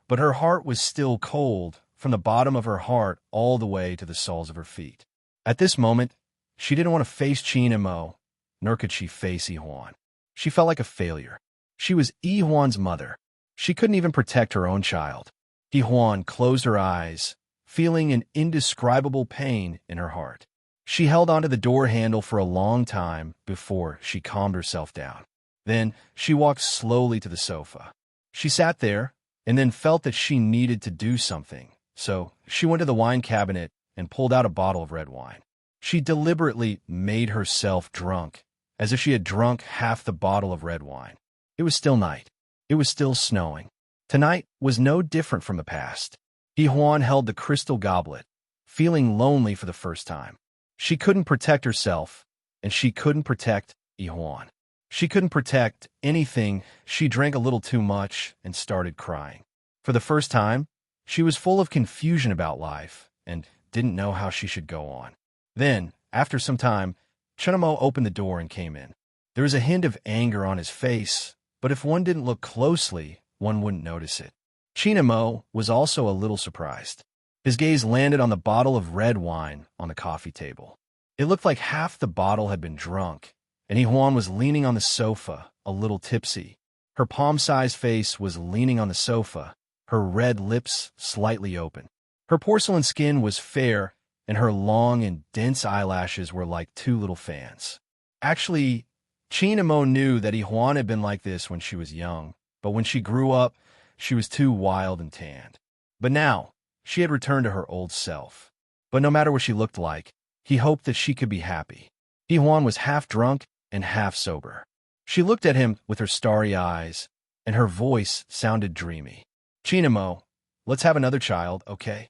but her heart was still cold from the bottom of her heart all the way to the soles of her feet. At this moment, she didn't want to face Qin Mo, nor could she face Yi Huan. She felt like a failure. She was Yi Huan's mother. She couldn't even protect her own child. Yi Huan closed her eyes, feeling an indescribable pain in her heart. She held onto the door handle for a long time before she calmed herself down. Then she walked slowly to the sofa. She sat there and then felt that she needed to do something. So she went to the wine cabinet and pulled out a bottle of red wine. She deliberately made herself drunk, as if she had drunk half the bottle of red wine. It was still night. It was still snowing. Tonight was no different from the past. Yi Huan held the crystal goblet, feeling lonely for the first time. She couldn't protect herself, and she couldn't protect Yi Huan. She couldn't protect anything. She drank a little too much and started crying. For the first time, she was full of confusion about life and didn't know how she should go on. Then, after some time, Qin Mo opened the door and came in. There was a hint of anger on his face, but if one didn't look closely, one wouldn't notice it. Qin Mo was also a little surprised. His gaze landed on the bottle of red wine on the coffee table. It looked like half the bottle had been drunk, and Yi Huan was leaning on the sofa, a little tipsy. Her palm-sized face was leaning on the sofa, her red lips slightly open. Her porcelain skin was fair, and her long and dense eyelashes were like two little fans. Actually, Qin Mo knew that Yi Huan had been like this when she was young, but when she grew up, she was too wild and tanned. But now, she had returned to her old self. But no matter what she looked like, he hoped that she could be happy. Huan was half drunk and half sober. She looked at him with her starry eyes, and her voice sounded dreamy. Chinamo, let's have another child, okay?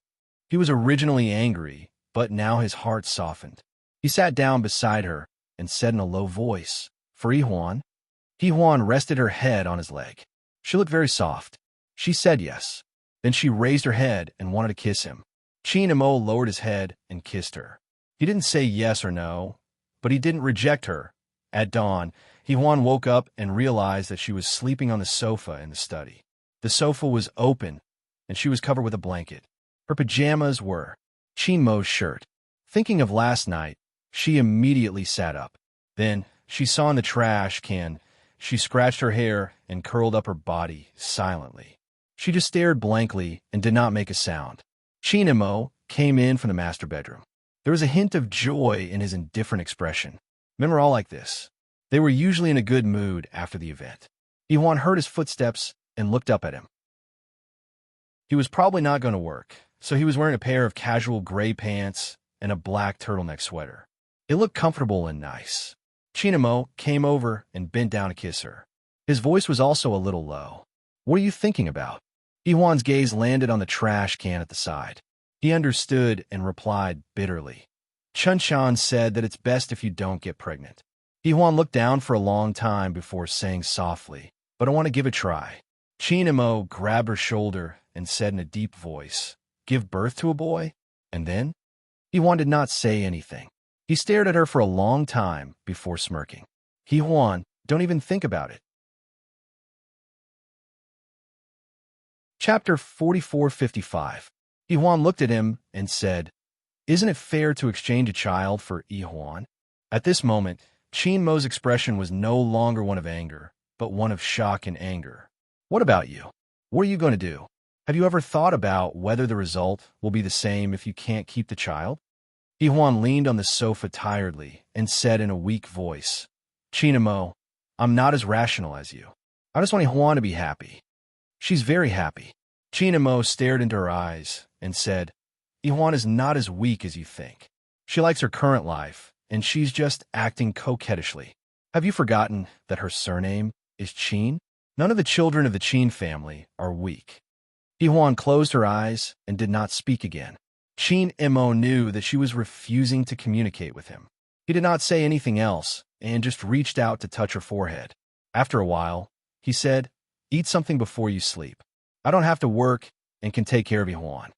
He was originally angry, but now his heart softened. He sat down beside her and said in a low voice, "For Huan?" Huan rested her head on his leg. She looked very soft. She said yes. Then she raised her head and wanted to kiss him. Chinamo lowered his head and kissed her. He didn't say yes or no, but he didn't reject her. At dawn, Huan woke up and realized that she was sleeping on the sofa in the study. The sofa was open, and she was covered with a blanket. Her pajamas were Chinmo's shirt. Thinking of last night, she immediately sat up. Then, she saw in the trash can. She scratched her hair and curled up her body silently. She just stared blankly and did not make a sound. Chinamo came in from the master bedroom. There was a hint of joy in his indifferent expression. Men were all like this. They were usually in a good mood after the event. Huan heard his footsteps and looked up at him. He was probably not going to work, so he was wearing a pair of casual gray pants and a black turtleneck sweater. It looked comfortable and nice. Chinamo came over and bent down to kiss her. His voice was also a little low. "What are you thinking about?" Huan's gaze landed on the trash can at the side. He understood and replied bitterly. "Chun-chan said that it's best if you don't get pregnant." Huan looked down for a long time before saying softly, "But I want to give it a try." Chinamo grabbed her shoulder and said in a deep voice, "Give birth to a boy? And then?" Huan did not say anything. He stared at her for a long time before smirking. "Huan, don't even think about it." Chapter 4455. Huan looked at him and said, "Isn't it fair to exchange a child for Huan?" At this moment, Chinmo's expression was no longer one of anger, but one of shock and anger. "What about you? What are you going to do? Have you ever thought about whether the result will be the same if you can't keep the child?" Huan leaned on the sofa tiredly and said in a weak voice, "Chinamo, I'm not as rational as you. I just want Huan to be happy." "She's very happy." Chinamo stared into her eyes and said, "Huan is not as weak as you think. She likes her current life, and she's just acting coquettishly. Have you forgotten that her surname is Chin? None of the children of the Chin family are weak." Huan closed her eyes and did not speak again. Chinmo knew that she was refusing to communicate with him. He did not say anything else and just reached out to touch her forehead. After a while, he said, "Eat something before you sleep. I don't have to work and can take care of Huan."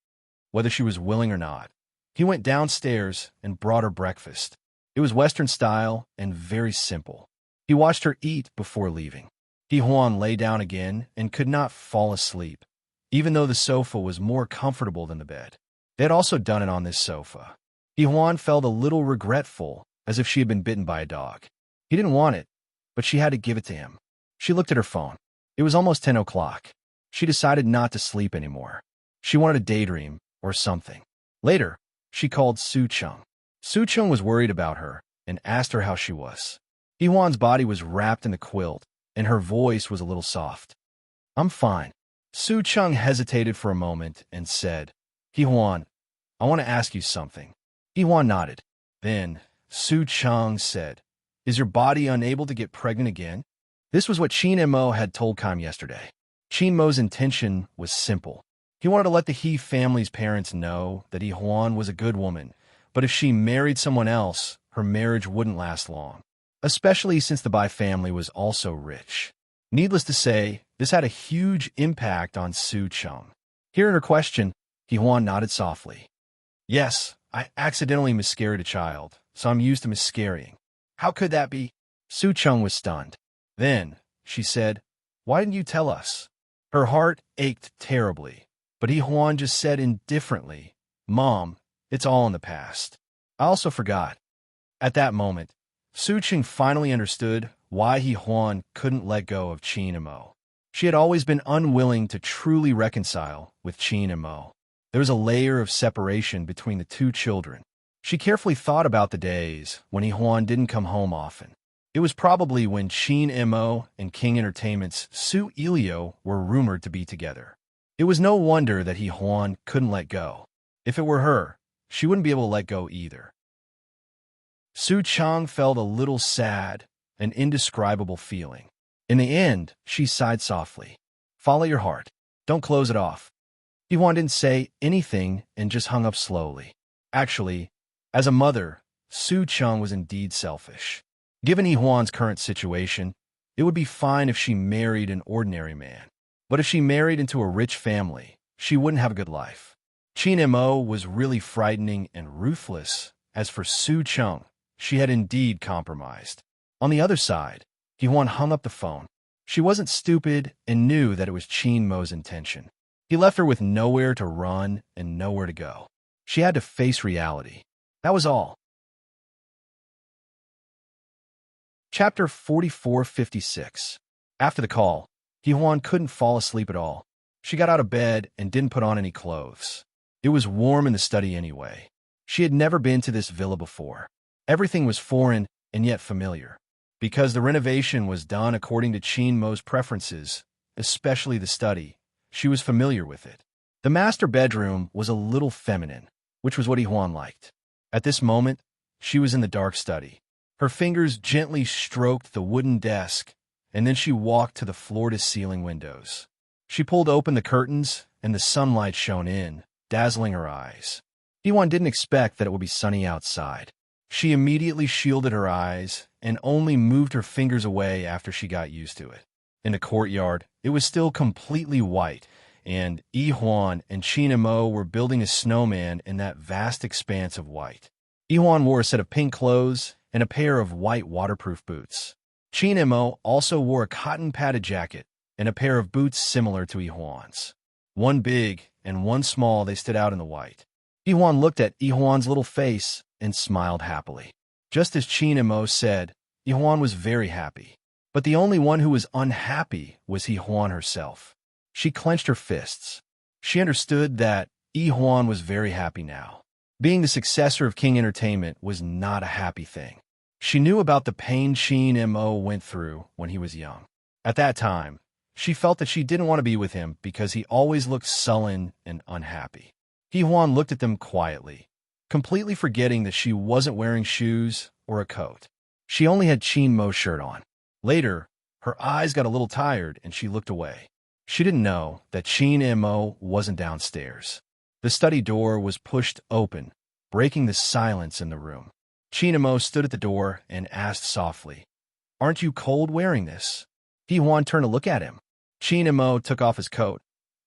Whether she was willing or not, he went downstairs and brought her breakfast. It was Western style and very simple. He watched her eat before leaving. Huan lay down again and could not fall asleep, even though the sofa was more comfortable than the bed. They had also done it on this sofa. Huan felt a little regretful, as if she had been bitten by a dog. He didn't want it, but she had to give it to him. She looked at her phone. It was almost 10 o'clock. She decided not to sleep anymore. She wanted to daydream or something. Later, she called Su-chung. Su-chung was worried about her and asked her how she was. Huan's body was wrapped in the quilt, and her voice was a little soft. "I'm fine." Su-chung hesitated for a moment and said, "Huan, I want to ask you something." Huan nodded. Then, Su-chung said, "Is your body unable to get pregnant again?" This was what Chinmo had told Kam yesterday. Chinmo's intention was simple. He wanted to let the He family's parents know that Huan was a good woman, but if she married someone else, her marriage wouldn't last long, especially since the Bai family was also rich. Needless to say, this had a huge impact on Su-chung. Hearing her question, Huan nodded softly. "Yes, I accidentally miscarried a child, so I'm used to miscarrying." "How could that be?" Su-chung was stunned. Then, she said, "Why didn't you tell us?" Her heart ached terribly, but Huan just said indifferently, "Mom, it's all in the past. I also forgot." At that moment, Su-chung finally understood why Huan couldn't let go of Chinmo. She had always been unwilling to truly reconcile with Chinmo. There was a layer of separation between the two children. She carefully thought about the days when Huan didn't come home often. It was probably when Chinmo and King Entertainment's Su Ilio were rumored to be together. It was no wonder that Huan couldn't let go. If it were her, she wouldn't be able to let go either. Su Chang felt a little sad, an indescribable feeling. In the end, she sighed softly. Follow your heart. Don't close it off. Huan didn't say anything and just hung up slowly. Actually, as a mother, Su Chang was indeed selfish. Given Huan's current situation, it would be fine if she married an ordinary man. But if she married into a rich family, she wouldn't have a good life. Qin Mo was really frightening and ruthless. As for Su Chang, she had indeed compromised. On the other side, Huan hung up the phone. She wasn't stupid and knew that it was Qin Mo's intention. He left her with nowhere to run and nowhere to go. She had to face reality. That was all. Chapter 44:56. After the call, Huan couldn't fall asleep at all. She got out of bed and didn't put on any clothes. It was warm in the study anyway. She had never been to this villa before. Everything was foreign and yet familiar. Because the renovation was done according to Qin Mo's preferences, especially the study, she was familiar with it. The master bedroom was a little feminine, which was what Huan liked. At this moment, she was in the dark study. Her fingers gently stroked the wooden desk, and then she walked to the floor-to-ceiling windows. She pulled open the curtains, and the sunlight shone in, dazzling her eyes. Huan didn't expect that it would be sunny outside. She immediately shielded her eyes and only moved her fingers away after she got used to it. In the courtyard, it was still completely white, and Huan and Qin Mo were building a snowman in that vast expanse of white. Huan wore a set of pink clothes and a pair of white waterproof boots. Qin Mo also wore a cotton-padded jacket and a pair of boots similar to Huan's. One big and one small, they stood out in the white. Huan looked at Huan's little face and smiled happily. Just as Qin Mo said, Huan was very happy. But the only one who was unhappy was Huan herself. She clenched her fists. She understood that Huan was very happy now. Being the successor of King Entertainment was not a happy thing. She knew about the pain Qin Mo went through when he was young. At that time, she felt that she didn't want to be with him because he always looked sullen and unhappy. Huan looked at them quietly, completely forgetting that she wasn't wearing shoes or a coat. She only had Qin Mo's shirt on. Later, her eyes got a little tired and she looked away. She didn't know that Qin Mo wasn't downstairs. The study door was pushed open, breaking the silence in the room. Qin Mo stood at the door and asked softly, "Aren't you cold wearing this?" Huan turned to look at him. Qin Mo took off his coat,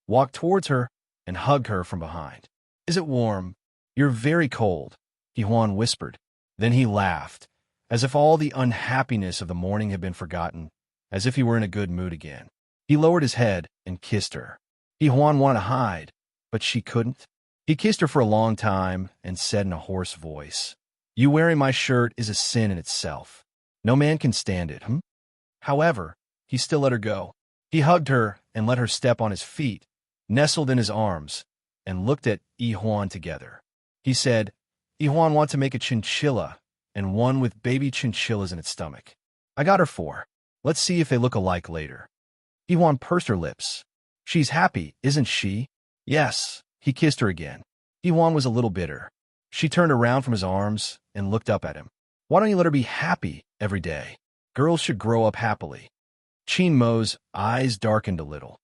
walked towards her, and hugged her from behind. "Is it warm? You're very cold," Huan whispered. Then he laughed, as if all the unhappiness of the morning had been forgotten, as if he were in a good mood again. He lowered his head and kissed her. Huan wanted to hide, but she couldn't. He kissed her for a long time and said in a hoarse voice, "You wearing my shirt is a sin in itself. No man can stand it, However, he still let her go. He hugged her and let her step on his feet, nestled in his arms, and looked at Huan together. He said, "Huan wants to make a chinchilla, and one with baby chinchillas in its stomach. I got her 4. Let's see if they look alike later." Huan pursed her lips. "She's happy, isn't she?" "Yes." He kissed her again. Huan was a little bitter. She turned around from his arms and looked up at him. "Why don't you let her be happy every day? Girls should grow up happily." Qin Mo's eyes darkened a little.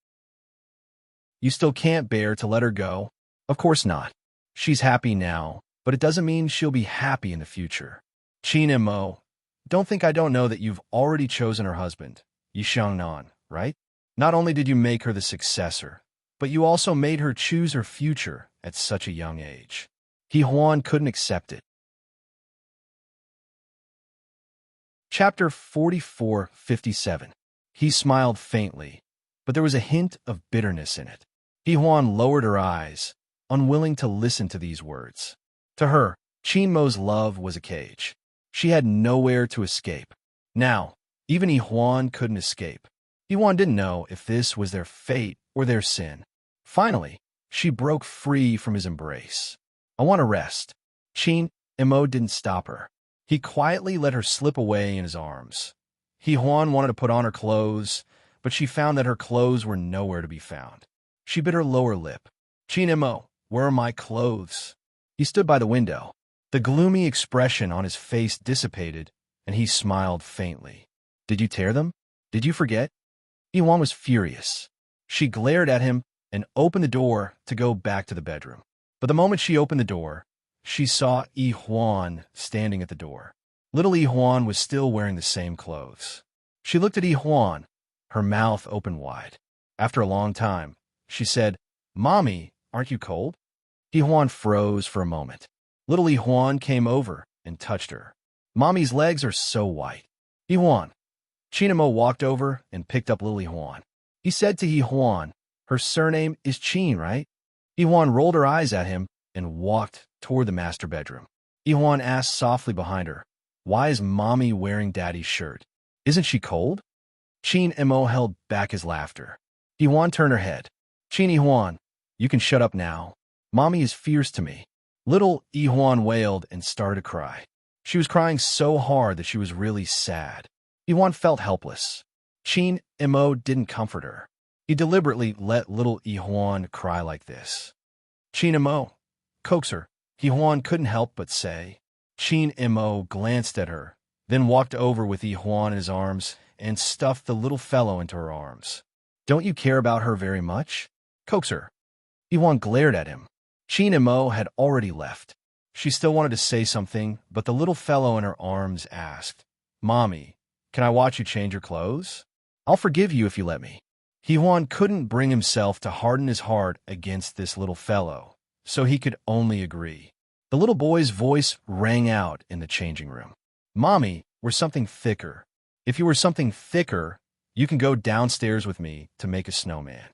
"You still can't bear to let her go?" "Of course not. She's happy now, but it doesn't mean she'll be happy in the future." "Qin Mo, don't think I don't know that you've already chosen her husband, Yi Shangnan, right? Not only did you make her the successor, but you also made her choose her future at such a young age." Huan couldn't accept it. Chapter 44:57. He smiled faintly, but there was a hint of bitterness in it. Huan lowered her eyes, unwilling to listen to these words. To her, Qin Mo's love was a cage. She had nowhere to escape. Now, even Huan couldn't escape. Huan didn't know if this was their fate or their sin. Finally, she broke free from his embrace. "I want to rest." Qin Mo didn't stop her. He quietly let her slip away in his arms. Huan wanted to put on her clothes, but she found that her clothes were nowhere to be found. She bit her lower lip. Chin-mo, where are my clothes? He stood by the window. The gloomy expression on his face dissipated, and he smiled faintly. Did you tear them? Did you forget? Iwan was furious. She glared at him and opened the door to go back to the bedroom. But the moment she opened the door, she saw Iwan standing at the door. Little Iwan was still wearing the same clothes. She looked at Iwan, her mouth open wide. After a long time, she said, "Mommy, aren't you cold?" Iwan froze for a moment. Little Iwan came over and touched her. "Mommy's legs are so white." Iwan. Chin-mo walked over and picked up little Iwan. He said to Iwan, "Her surname is Chin, right?" Iwan rolled her eyes at him and walked toward the master bedroom. Iwan asked softly behind her, "Why is Mommy wearing Daddy's shirt? Isn't she cold?" Chin-mo held back his laughter. Iwan turned her head. "Chin-Iwan, you can shut up now. Mommy is fierce to me." Little Iwan wailed and started to cry. She was crying so hard that she was really sad. Iwan felt helpless. Chin-mo didn't comfort her. He deliberately let little Iwan cry like this. "Chin-mo, coax her," Iwan couldn't help but say. Chin-mo glanced at her, then walked over with Iwan in his arms and stuffed the little fellow into her arms. "Don't you care about her very much? Coax her." Iwan glared at him. Chin-mo had already left. She still wanted to say something, but the little fellow in her arms asked, "Mommy, can I watch you change your clothes? I'll forgive you if you let me." Iwan couldn't bring himself to harden his heart against this little fellow, so he could only agree. The little boy's voice rang out in the changing room. "Mommy, we're something thicker. If you were something thicker, you can go downstairs with me to make a snowman."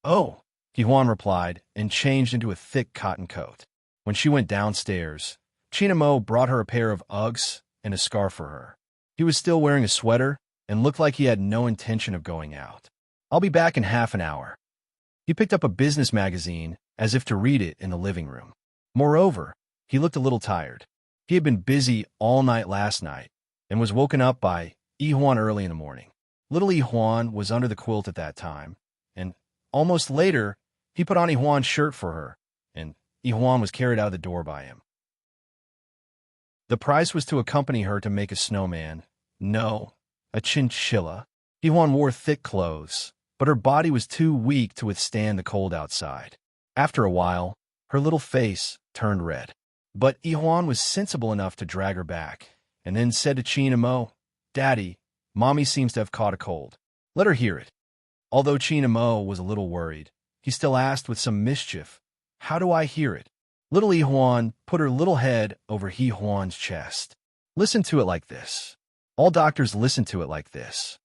"Oh," Iwan replied and changed into a thick cotton coat. When she went downstairs, Chin-mo brought her a pair of Uggs and a scarf for her. He was still wearing a sweater and looked like he had no intention of going out. "I'll be back in half an hour." He picked up a business magazine as if to read it in the living room. Moreover, he looked a little tired. He had been busy all night last night and was woken up by Iwan early in the morning. Little Iwan was under the quilt at that time, and almost later, he put on Iwan's shirt for her, and Iwan was carried out of the door by him. The price was to accompany her to make a snowman. No, a chinchilla. Iwan wore thick clothes, but her body was too weak to withstand the cold outside. After a while, her little face turned red. But Iwan was sensible enough to drag her back, and then said to Chin-mo, "Daddy, Mommy seems to have caught a cold. Let her hear it." Although Chin-mo was a little worried, he still asked with some mischief, "How do I hear it?" Little Iwan put her little head over Iwan's chest. "Listen to it like this. All doctors listen to it like this."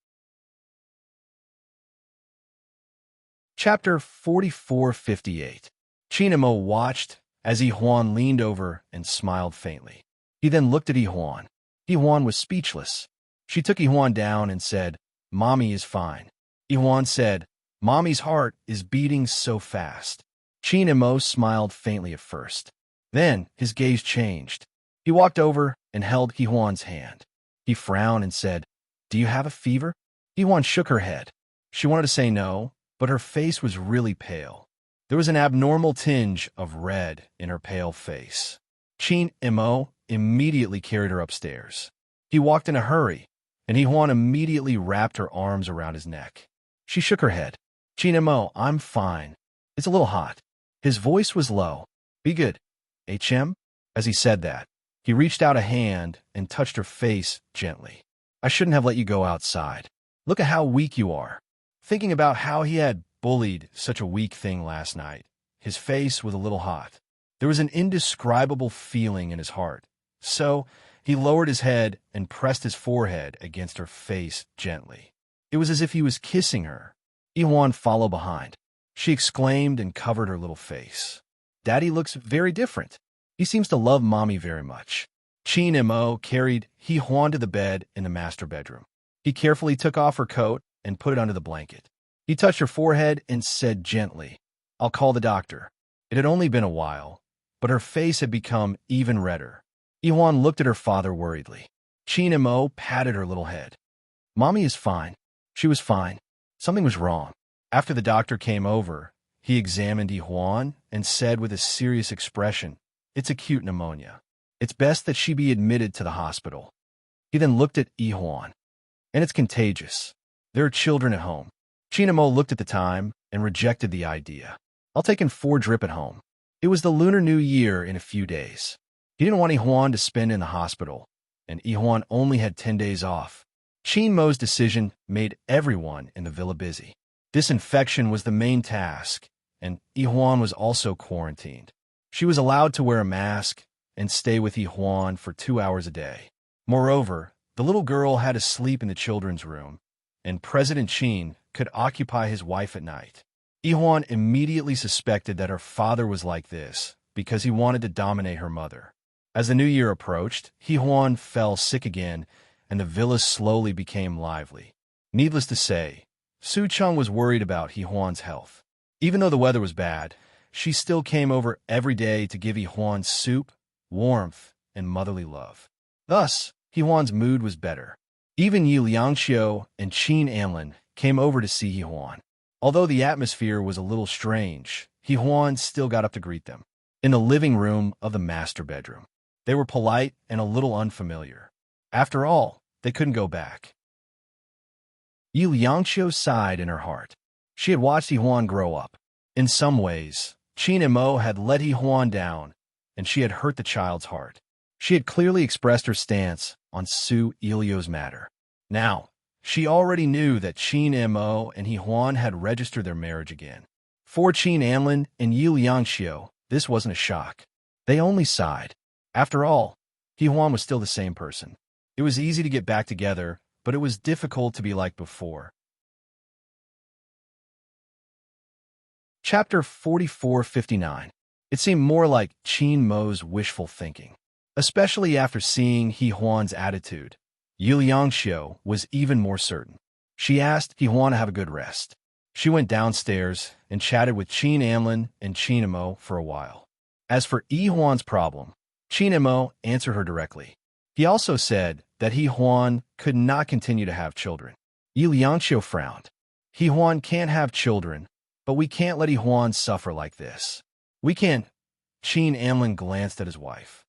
Chapter 4458. Chin-mo watched as Iwan leaned over and smiled faintly. He then looked at Iwan. Iwan was speechless. She took Iwan down and said, "Mommy is fine." Iwan said, "Mommy's heart is beating so fast." Chin-mo smiled faintly at first. Then his gaze changed. He walked over and held Iwan's hand. He frowned and said, "Do you have a fever?" Iwan shook her head. She wanted to say no, but her face was really pale. There was an abnormal tinge of red in her pale face. Chin-mo immediately carried her upstairs. He walked in a hurry, and Iwan immediately wrapped her arms around his neck. She shook her head. "Chin-mo, I'm fine. It's a little hot." His voice was low. "Be good, HM?" As he said that, he reached out a hand and touched her face gently. "I shouldn't have let you go outside. Look at how weak you are." Thinking about how he had bullied such a weak thing last night, his face was a little hot. There was an indescribable feeling in his heart. So he lowered his head and pressed his forehead against her face gently. It was as if he was kissing her. Iwan followed behind. She exclaimed and covered her little face. "Daddy looks very different. He seems to love Mommy very much." Chin-mo carried Iwan to the bed in the master bedroom. He carefully took off her coat and put it under the blanket. He touched her forehead and said gently, "I'll call the doctor." It had only been a while, but her face had become even redder. Iwan looked at her father worriedly. Chin-mo patted her little head. "Mommy is fine." She was fine. Something was wrong. After the doctor came over, He examined Yi Huan and said with a serious expression, "It's acute pneumonia. It's best that she be admitted to the hospital." He then looked at Yi Huan. "And it's contagious. There are children at home." Chinamo looked at the time and rejected the idea. "I'll take in 4 drip at home." It was the Lunar New Year in a few days. He didn't want Yi Huan to spend in the hospital, and Yi Huan only had 10 days off. Chinmo's decision made everyone in the villa busy. Disinfection was the main task, and Yi Huan was also quarantined. She was allowed to wear a mask and stay with Yi Huan for 2 hours a day. Moreover, the little girl had to sleep in the children's room, and President Qin could occupy his wife at night. Yi Huan immediately suspected that her father was like this because he wanted to dominate her mother. As the new year approached, Yi Huan fell sick again, and the villa slowly became lively. Needless to say, Su Cheng was worried about Yi Huan's health. Even though the weather was bad, she still came over every day to give Yi Huan soup, warmth, and motherly love. Thus, Yi Huan's mood was better. Even Yi Liangxiu and Qin Anlin came over to see Yi Huan. Although the atmosphere was a little strange, Yi Huan still got up to greet them. In the living room of the master bedroom, they were polite and a little unfamiliar. After all, they couldn't go back. Yi Liangxiu sighed in her heart. She had watched Yi Huan grow up. In some ways, Qin and Mo had let Yi Huan down, and she had hurt the child's heart. She had clearly expressed her stance on Su Ilio's matter. Now, she already knew that Qin and Mo and Yi Huan had registered their marriage again. For Qin Anlin and Yi Liangxiu, this wasn't a shock. They only sighed. After all, Yi Huan was still the same person. It was easy to get back together, but it was difficult to be like before. Chapter 4459. It seemed more like Qin Mo's wishful thinking. Especially after seeing Yi Huan's attitude, Yi Liangxiu was even more certain. She asked Yi Huan to have a good rest. She went downstairs and chatted with Qin Anlin and Qin Mo for a while. As for Yi Huan's problem, Qin Mo answered her directly. He also said that Yi Huan could not continue to have children. Yi Liangxiu frowned. Yi Huan can't have children, but we can't let Yi Huan suffer like this. We can't. Qin Anlin glanced at his wife.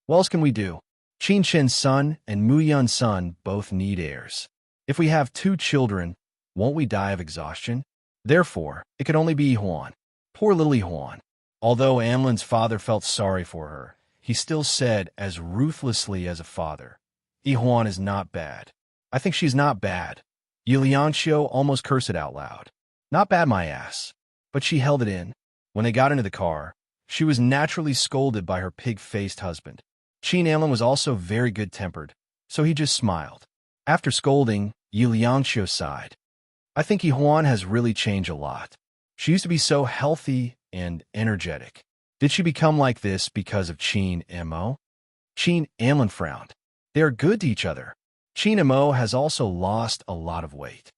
What else can we do? Qin Chen's son and Mu Yun's son both need heirs. If we have 2 children, won't we die of exhaustion? Therefore, it could only be Yi Huan. Poor little Yi Huan. Although Anlin's father felt sorry for her, he still said as ruthlessly as a father, Yi Huan is not bad. I think she's not bad. Yi Liangxiu almost cursed it out loud. Not bad, my ass. But she held it in. When they got into the car, she was naturally scolded by her pig-faced husband. Qin Anlin was also very good-tempered, so he just smiled. After scolding, Yi Liangxiu sighed. I think Yi Huan has really changed a lot. She used to be so healthy and energetic. Did she become like this because of Qin and Mo? Qin Anlin frowned. They are good to each other. Qin and Mo has also lost a lot of weight.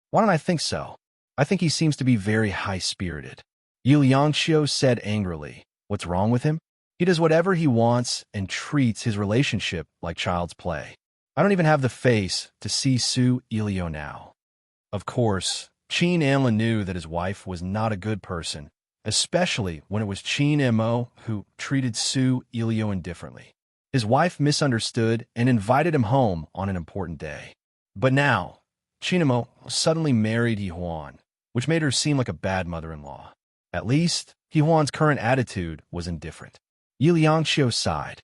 Why don't I think so? I think he seems to be very high-spirited. Yi Liangxiu said angrily. What's wrong with him? He does whatever he wants and treats his relationship like child's play. I don't even have the face to see Su Ilio now. Of course, Qin Anlin knew that his wife was not a good person, especially when it was Qin and Mo who treated Su Ilio indifferently. His wife misunderstood and invited him home on an important day. But now, Qin and Mo suddenly married Yi Huan, which made her seem like a bad mother-in-law. At least, Yi Huan's current attitude was indifferent. Yi Liangxiu sighed.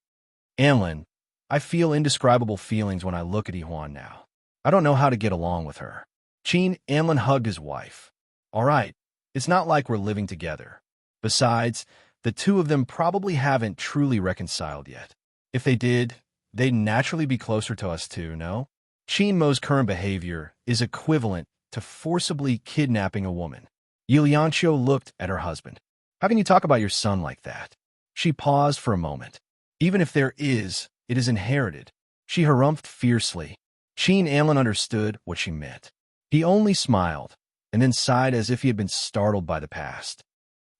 Anlin, I feel indescribable feelings when I look at Yi Huan now. I don't know how to get along with her. Qin Anlin hugged his wife. All right, it's not like we're living together. Besides, the 2 of them probably haven't truly reconciled yet. If they did, they'd naturally be closer to us too, no? Qin Mo's current behavior is equivalent to forcibly kidnapping a woman. Yi Liangxiu looked at her husband. How can you talk about your son like that? She paused for a moment. Even if there is, it is inherited. She harumphed fiercely. Qin Anlin understood what she meant. He only smiled, and then sighed as if he had been startled by the past.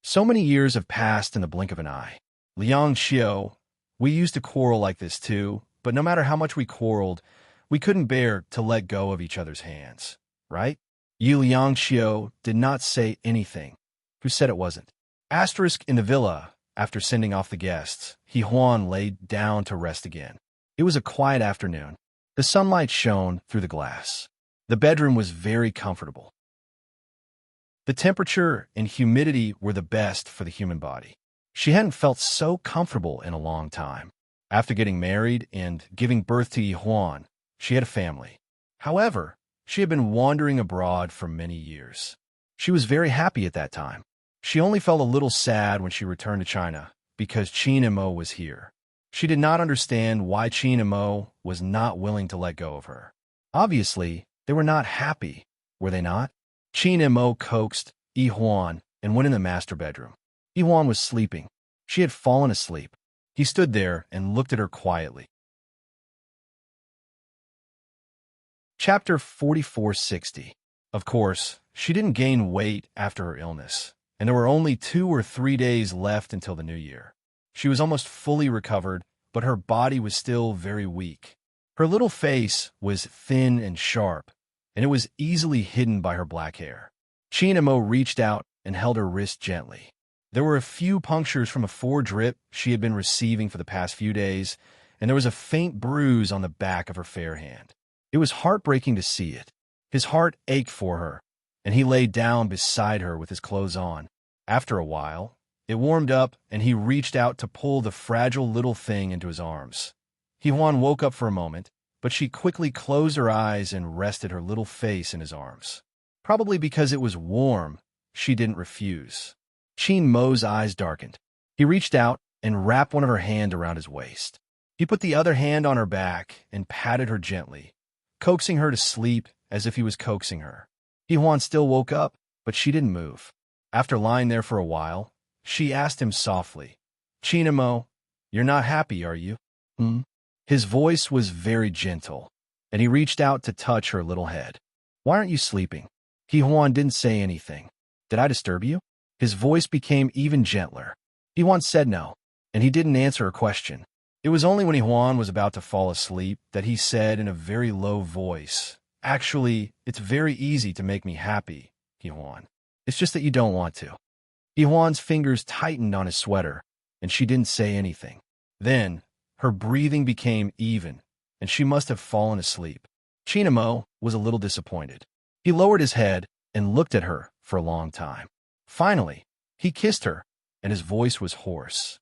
So many years have passed in the blink of an eye. Liangxiu, we used to quarrel like this too, but no matter how much we quarreled, we couldn't bear to let go of each other's hands, right? Yi Liangxiu did not say anything. Who said it wasn't? Asterisk in the villa, after sending off the guests, Huan laid down to rest again. It was a quiet afternoon. The sunlight shone through the glass. The bedroom was very comfortable. The temperature and humidity were the best for the human body. She hadn't felt so comfortable in a long time. After getting married and giving birth to Huan, she had a family. However, she had been wandering abroad for many years. She was very happy at that time. She only felt a little sad when she returned to China because Qin and Mo was here. She did not understand why Qin and Mo was not willing to let go of her. Obviously, they were not happy, were they not? Qin and Mo coaxed Huan and went in the master bedroom. Huan was sleeping. She had fallen asleep. He stood there and looked at her quietly. Chapter 4460. Of course, she didn't gain weight after her illness, and there were only 2 or 3 days left until the new year. She was almost fully recovered, but her body was still very weak. Her little face was thin and sharp, and it was easily hidden by her black hair. Qin and Mo reached out and held her wrist gently. There were a few punctures from a 4 drip she had been receiving for the past few days, and there was a faint bruise on the back of her fair hand. It was heartbreaking to see it. His heart ached for her, and he lay down beside her with his clothes on. After a while, it warmed up, and he reached out to pull the fragile little thing into his arms. Huan woke up for a moment, but she quickly closed her eyes and rested her little face in his arms. Probably because it was warm, she didn't refuse. Qin Mo's eyes darkened. He reached out and wrapped one of her hands around his waist. He put the other hand on her back and patted her gently, coaxing her to sleep as if he was coaxing her. Huan still woke up, but she didn't move. After lying there for a while, she asked him softly, "Qin and Mo, you're not happy, are you?" His voice was very gentle, and he reached out to touch her little head. "Why aren't you sleeping?" Huan didn't say anything. "Did I disturb you?" His voice became even gentler. Huan said no, and he didn't answer her question. It was only when Huan was about to fall asleep that he said in a very low voice, "Actually, it's very easy to make me happy, Huan. It's just that you don't want to." Huan's fingers tightened on his sweater, and she didn't say anything. Then, her breathing became even, and she must have fallen asleep. Qin and Mo was a little disappointed. He lowered his head and looked at her for a long time. Finally, he kissed her, and his voice was hoarse.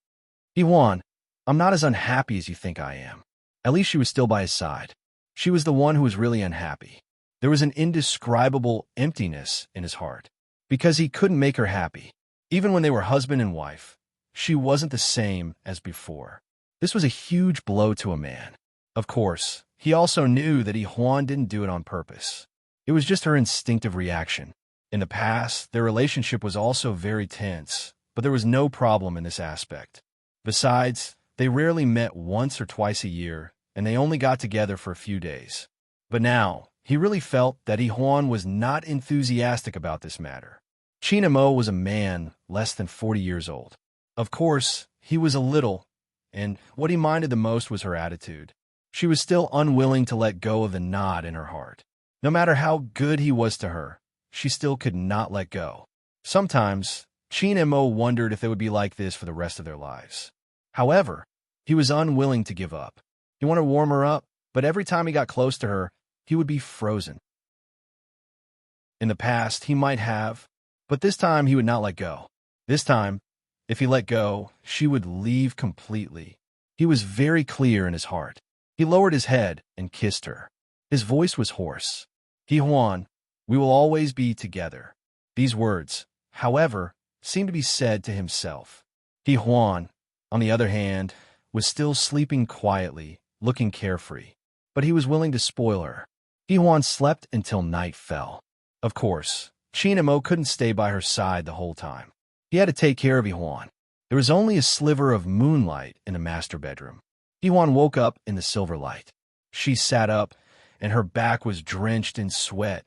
"Huan, I'm not as unhappy as you think I am." At least she was still by his side. She was the one who was really unhappy. There was an indescribable emptiness in his heart, because he couldn't make her happy. Even when they were husband and wife, she wasn't the same as before. This was a huge blow to a man. Of course, he also knew that Huan didn't do it on purpose. It was just her instinctive reaction. In the past, their relationship was also very tense, but there was no problem in this aspect. Besides, they rarely met once or twice a year, and they only got together for a few days. But now, he really felt that Huan was not enthusiastic about this matter. Qin and Mo was a man less than 40 years old. Of course, he was a little, and what he minded the most was her attitude. She was still unwilling to let go of the knot in her heart. No matter how good he was to her, she still could not let go. Sometimes, Qin and Mo wondered if they would be like this for the rest of their lives. However, he was unwilling to give up. He wanted to warm her up, but every time he got close to her, he would be frozen. In the past, he might have, but this time he would not let go. This time, if he let go, she would leave completely. He was very clear in his heart. He lowered his head and kissed her. His voice was hoarse. "Huan, we will always be together." These words, however, seemed to be said to himself. Huan, on the other hand, was still sleeping quietly, looking carefree, but he was willing to spoil her. Huan slept until night fell. Of course, Qin and Mo couldn't stay by her side the whole time. He had to take care of Huan. There was only a sliver of moonlight in the master bedroom. Huan woke up in the silver light. She sat up, and her back was drenched in sweat.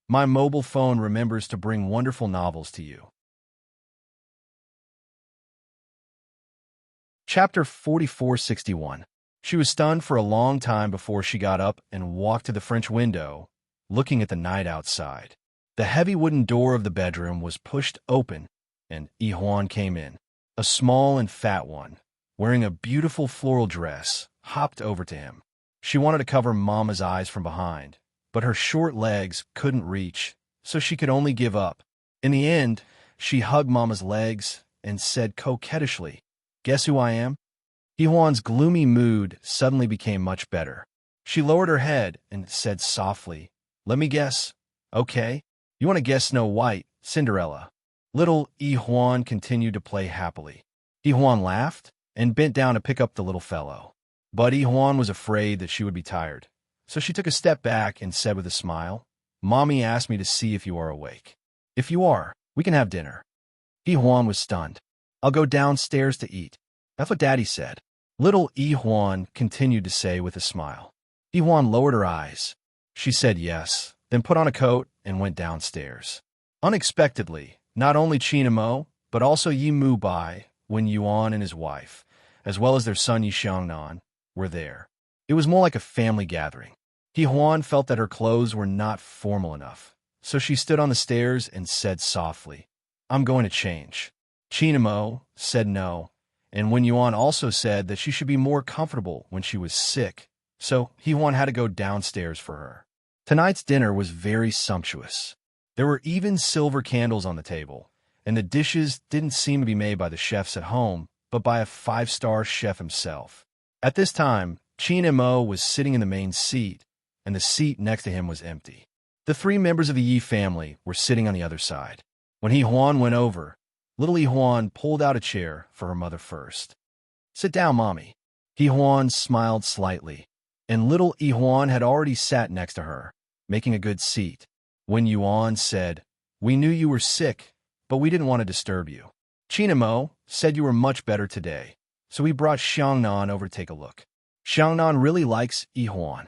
My mobile phone remembers to bring wonderful novels to you. Chapter 4461. She was stunned for a long time before she got up and walked to the French window, looking at the night outside. The heavy wooden door of the bedroom was pushed open, and Yi-Huan came in. A small and fat one, wearing a beautiful floral dress, hopped over to him. She wanted to cover Mama's eyes from behind, but her short legs couldn't reach, so she could only give up. In the end, she hugged Mama's legs and said coquettishly, "Guess who I am?" Yi-Huan's gloomy mood suddenly became much better. She lowered her head and said softly, "Let me guess. Okay. You want to guess Snow White, Cinderella." Little Yi-Huan continued to play happily. Yi-Huan laughed and bent down to pick up the little fellow. But Yi-Huan was afraid that she would be tired, so she took a step back and said with a smile, "Mommy asked me to see if you are awake. If you are, we can have dinner." Yi-Huan was stunned. "I'll go downstairs to eat. That's what Daddy said." Little Yi-Huan continued to say with a smile. Yi-Huan lowered her eyes. She said yes, then put on a coat and went downstairs. Unexpectedly, not only Qin, but also Yi Mu-bai, Wen Yuan and his wife, as well as their son Yi Xiangnan, were there. It was more like a family gathering. Yi-Huan felt that her clothes were not formal enough, so she stood on the stairs and said softly, "I'm going to change." Qin said no, and Wen Yuan also said that she should be more comfortable when she was sick, so Yi-Huan had to go downstairs for her. Tonight's dinner was very sumptuous. There were even silver candles on the table, and the dishes didn't seem to be made by the chefs at home, but by a five-star chef himself. At this time, Qin was sitting in the main seat, and the seat next to him was empty. The three members of the Yi family were sitting on the other side. When Yi-Huan went over, little Yi-Huan pulled out a chair for her mother first. "Sit down, Mommy." Yi-Huan smiled slightly, and little Yi-Huan had already sat next to her, making a good seat. When Yuan said, "We knew you were sick, but we didn't want to disturb you. Qin said you were much better today, so we brought Xiangnan over to take a look." Xiangnan really likes Yi-Huan.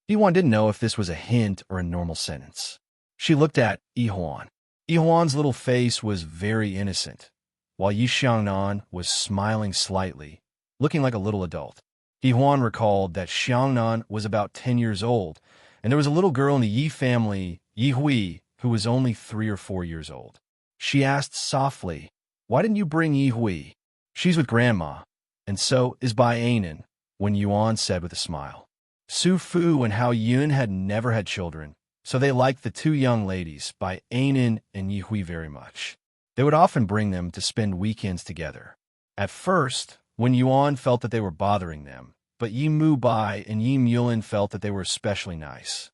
Yi-Huan didn't know if this was a hint or a normal sentence. She looked at Yi-Huan. Yi-Huan's little face was very innocent, while Yi Xiangnan was smiling slightly, looking like a little adult. Yi-Huan recalled that Xiangnan was about 10 years old, and there was a little girl in the Yi family, Yi Hui, who was only 3 or 4 years old. She asked softly, "Why didn't you bring Yi Hui?" "She's with Grandma, and so is Bai Anan," Wen Yuan said with a smile. Su Fu and Hao Yun had never had children, so they liked the two young ladies, Bai Anan and Yi Hui, very much. They would often bring them to spend weekends together. At first, Wen Yuan felt that they were bothering them, but Yi Mu-bai and Yi Mulin felt that they were especially nice.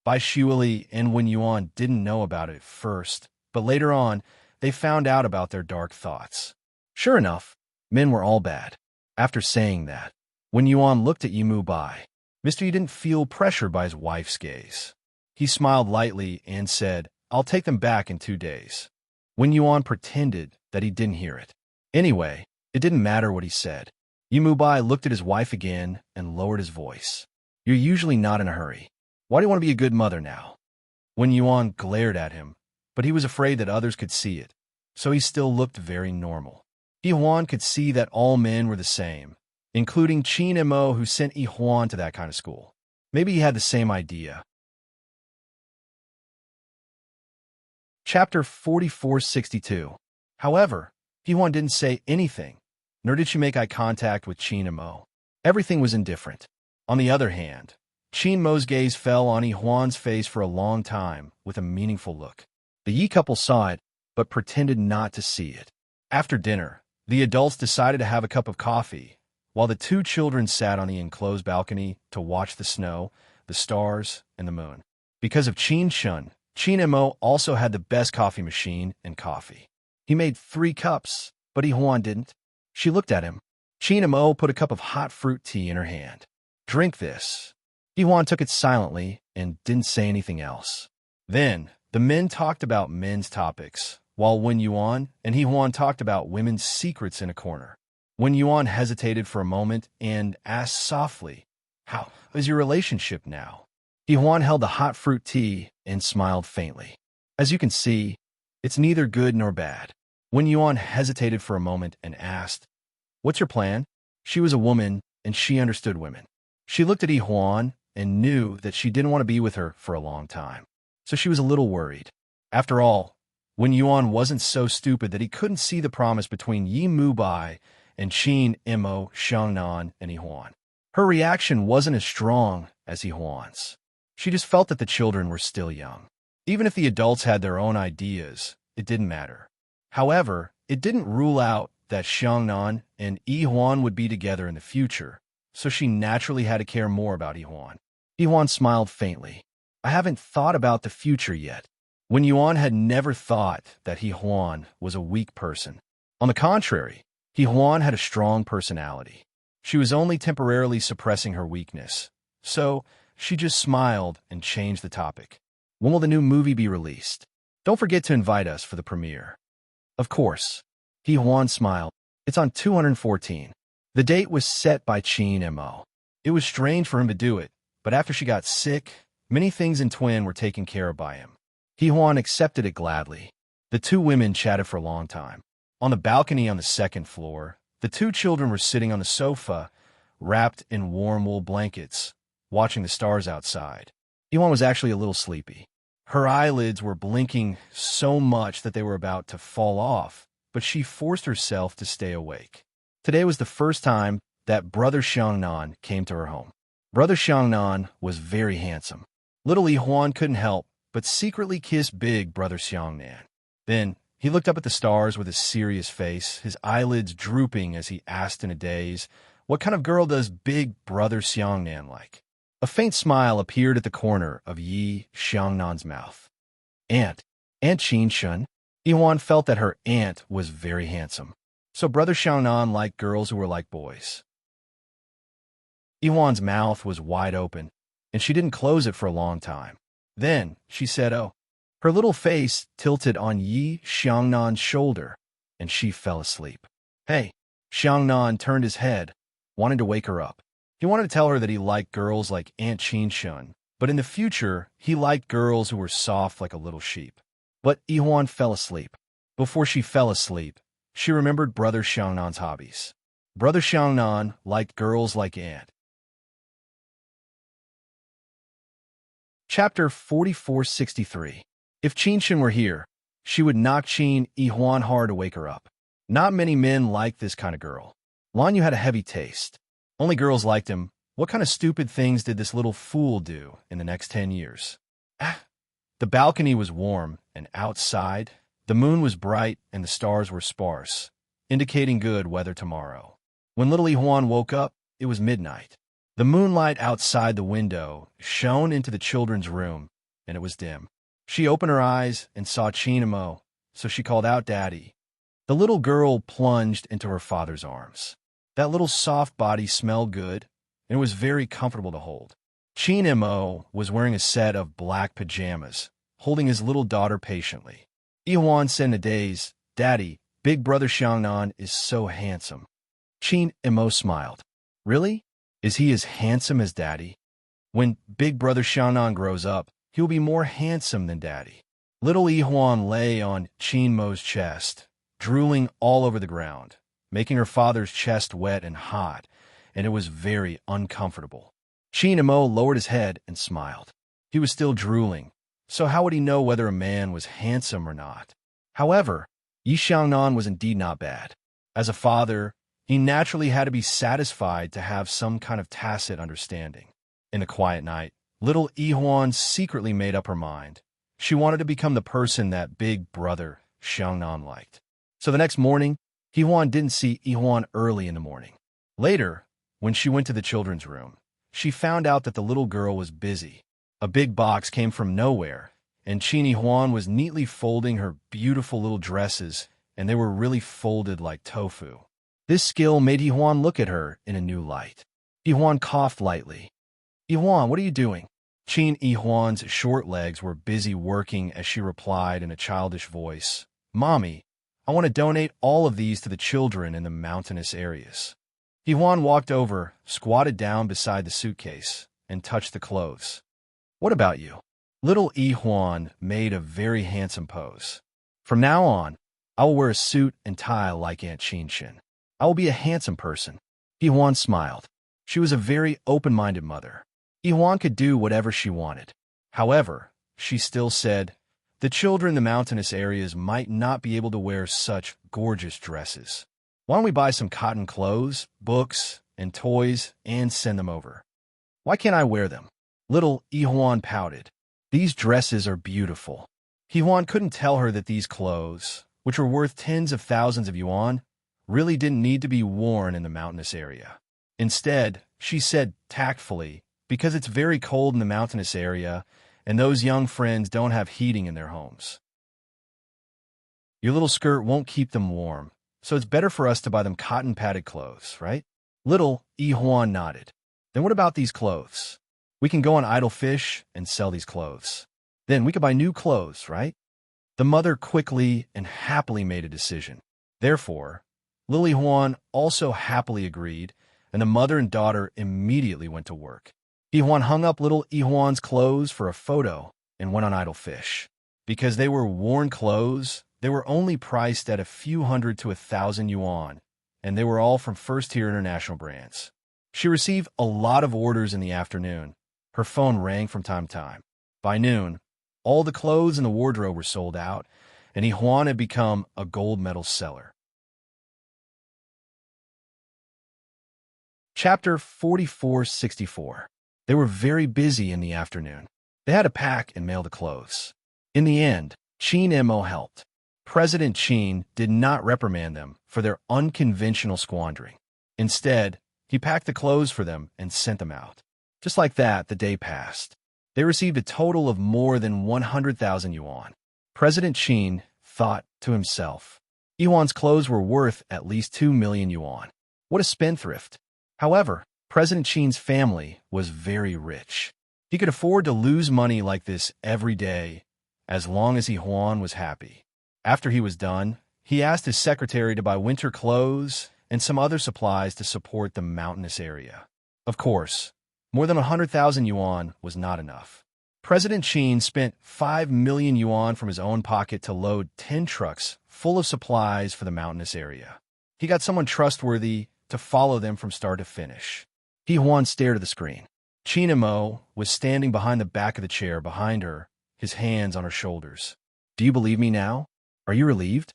Bai Shuili and Wen Yuan didn't know about it at first, but later on, they found out about their dark thoughts. Sure enough, men were all bad. After saying that, Wen Yuan looked at Yi Mu-bai. Mr. Yi didn't feel pressured by his wife's gaze. He smiled lightly and said, "I'll take them back in 2 days." Wen Yuan pretended that he didn't hear it. Anyway, it didn't matter what he said. Yi Mu-bai looked at his wife again and lowered his voice. "You're usually not in a hurry. Why do you want to be a good mother now?" Wen Yuan glared at him, but he was afraid that others could see it, so he still looked very normal. Yi-Huan could see that all men were the same, including Qin who sent Yi-Huan to that kind of school. Maybe he had the same idea. Chapter 4462. However, Yi-Huan didn't say anything, nor did she make eye contact with Qin. Everything was indifferent. On the other hand, Qin-mo's gaze fell on Yi-Huan's face for a long time with a meaningful look. The Yi couple saw it, but pretended not to see it. After dinner, the adults decided to have a cup of coffee, while the two children sat on the enclosed balcony to watch the snow, the stars, and the moon. Because of Qin-shun, Qin also had the best coffee machine and coffee. He made 3 cups, but Yi-Huan didn't. She looked at him. Qin put a cup of hot fruit tea in her hand. "Drink this." Yi-Huan took it silently and didn't say anything else. Then, the men talked about men's topics, while Wen Yuan and Yi-Huan talked about women's secrets in a corner. Wen Yuan hesitated for a moment and asked softly, "How is your relationship now?" Yi-Huan held the hot fruit tea and smiled faintly. "As you can see, it's neither good nor bad." Wen Yuan hesitated for a moment and asked, "What's your plan?" She was a woman, and she understood women. She looked at Yi-Huan and knew that she didn't want to be with her for a long time, so she was a little worried. After all, when Yuan wasn't so stupid that he couldn't see the promise between Yi Mubai and Qin, Imo, Xiangnan, and Yihuan. Her reaction wasn't as strong as Yihuan's. She just felt that the children were still young. Even if the adults had their own ideas, it didn't matter. However, it didn't rule out that Xiangnan and Yihuan would be together in the future, so she naturally had to care more about Yihuan. Yihuan smiled faintly. I haven't thought about the future yet. When Yuan had never thought that Yihuan was a weak person. On the contrary, Yihuan had a strong personality. She was only temporarily suppressing her weakness. So, she just smiled and changed the topic. When will the new movie be released? Don't forget to invite us for the premiere. Of course. Yihuan smiled. It's on 214. The date was set by Qin Mo. It was strange for him to do it, but after she got sick, many things in Twin were taken care of by him. Yihuan accepted it gladly. The two women chatted for a long time. On the balcony on the second floor, the two children were sitting on the sofa, wrapped in warm wool blankets, watching the stars outside. Yihuan was actually a little sleepy. Her eyelids were blinking so much that they were about to fall off, but she forced herself to stay awake. Today was the first time that Brother Xiangnan came to her home. Brother Xiangnan was very handsome. Little Yihuan couldn't help but secretly kiss big Brother Xiangnan. Then, he looked up at the stars with a serious face, his eyelids drooping as he asked in a daze, "What kind of girl does big Brother Xiangnan like?" A faint smile appeared at the corner of Yi Xiangnan's mouth. Aunt Qin Shun. Yihuan felt that her aunt was very handsome. So Brother Xiangnan liked girls who were like boys. Yihuan's mouth was wide open, and she didn't close it for a long time. Then she said, "Oh." Her little face tilted on Yi Xiangnan's shoulder, and she fell asleep. "Hey." Xiangnan turned his head, wanting to wake her up. He wanted to tell her that he liked girls like Aunt Qin Shun, but in the future, he liked girls who were soft like a little sheep. But Yihuan fell asleep. Before she fell asleep, she remembered Brother Xiangnan's hobbies. Brother Xiangnan liked girls like Aunt. Chapter 4463. If Qin Shun were here, she would knock Qin Yihuan hard to wake her up. Not many men liked this kind of girl. Lanyu had a heavy taste. Only girls liked him. What kind of stupid things did this little fool do in the next 10 years? The balcony was warm, and outside, the moon was bright and the stars were sparse, indicating good weather tomorrow. When little Yihuan woke up, it was midnight. The moonlight outside the window shone into the children's room, and it was dim. She opened her eyes and saw Qin Mo, so she called out, "Daddy." The little girl plunged into her father's arms. That little soft body smelled good, and it was very comfortable to hold. Qin Mo was wearing a set of black pajamas, holding his little daughter patiently. Yihuan said in a daze, "Daddy, big Brother Xiangnan is so handsome." Qin Mo smiled. "Really? Is he as handsome as Daddy? When big Brother Xiangnan grows up, he'll be more handsome than Daddy." Little Yihuan lay on Qin Mo's chest, drooling all over the ground, making her father's chest wet and hot, and it was very uncomfortable. Qin Mo lowered his head and smiled. He was still drooling, so how would he know whether a man was handsome or not? However, Yi Xiangnan was indeed not bad. As a father, he naturally had to be satisfied to have some kind of tacit understanding. In a quiet night, little Yihuan secretly made up her mind. She wanted to become the person that big Brother Xiangnan liked. So the next morning, Yihuan didn't see Yihuan early in the morning. Later, when she went to the children's room, she found out that the little girl was busy. A big box came from nowhere, and Qin Yihuan was neatly folding her beautiful little dresses, and they were really folded like tofu. This skill made Yihuan look at her in a new light. Yihuan coughed lightly. "Yihuan, what are you doing?" Qin Yihuan's short legs were busy working as she replied in a childish voice, "Mommy, I want to donate all of these to the children in the mountainous areas." Yihuan walked over, squatted down beside the suitcase, and touched the clothes. "What about you?" Little Yihuan made a very handsome pose. "From now on, I will wear a suit and tie like Aunt Qin Shun. I will be a handsome person." Yihuan smiled. She was a very open-minded mother. Yihuan could do whatever she wanted. However, she still said, The children in the mountainous areas might not be able to wear such gorgeous dresses. Why don't we buy some cotton clothes, books, and toys and send them over? Why can't I wear them? Little Ihuan pouted. These dresses are beautiful. Ihuan couldn't tell her that these clothes, which were worth tens of thousands of yuan, really didn't need to be worn in the mountainous area. Instead, she said tactfully, because it's very cold in the mountainous area, and those young friends don't have heating in their homes. Your little skirt won't keep them warm, so it's better for us to buy them cotton-padded clothes, right? Little Ihuan nodded. Then what about these clothes? We can go on Idle Fish and sell these clothes. Then we could buy new clothes, right? The mother quickly and happily made a decision. Therefore, Lily Huan also happily agreed, and the mother and daughter immediately went to work. Ihuan hung up little Ihuan's clothes for a photo and went on Idle Fish. Because they were worn clothes, they were only priced at a few hundred to 1,000 yuan, and they were all from first-tier international brands. She received a lot of orders in the afternoon. Her phone rang from time to time. By noon, all the clothes in the wardrobe were sold out, and Ihuan had become a gold medal seller. Chapter 4464. They were very busy in the afternoon. They had to pack and mail the clothes. In the end, Qin Mo helped. President Qin did not reprimand them for their unconventional squandering. Instead, he packed the clothes for them and sent them out. Just like that, the day passed. They received a total of more than 100,000 yuan. President Qin thought to himself, Ihuan's clothes were worth at least 2 million yuan. What a spendthrift. However, President Qin's family was very rich. He could afford to lose money like this every day, as long as Ihuan was happy. After he was done, he asked his secretary to buy winter clothes and some other supplies to support the mountainous area. Of course, more than 100,000 yuan was not enough. President Qin spent 5 million yuan from his own pocket to load 10 trucks full of supplies for the mountainous area. He got someone trustworthy to follow them from start to finish. Ihuan stared at the screen. Qin Mo was standing behind the back of the chair behind her, his hands on her shoulders. Do you believe me now? Are you relieved?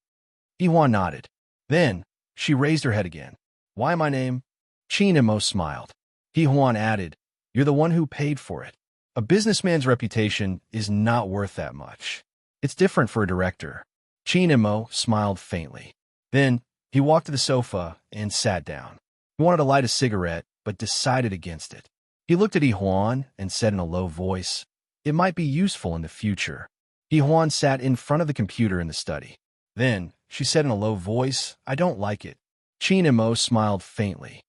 Ihuan nodded. Then, she raised her head again. Why my name? Qin Mo smiled. Ihuan added, You're the one who paid for it. A businessman's reputation is not worth that much. It's different for a director. Qin Mo smiled faintly. Then, he walked to the sofa and sat down. He wanted to light a cigarette, but decided against it. He looked at Ihuan and said in a low voice, It might be useful in the future. Ihuan sat in front of the computer in the study. Then, she said in a low voice, I don't like it. Qin Mo smiled faintly.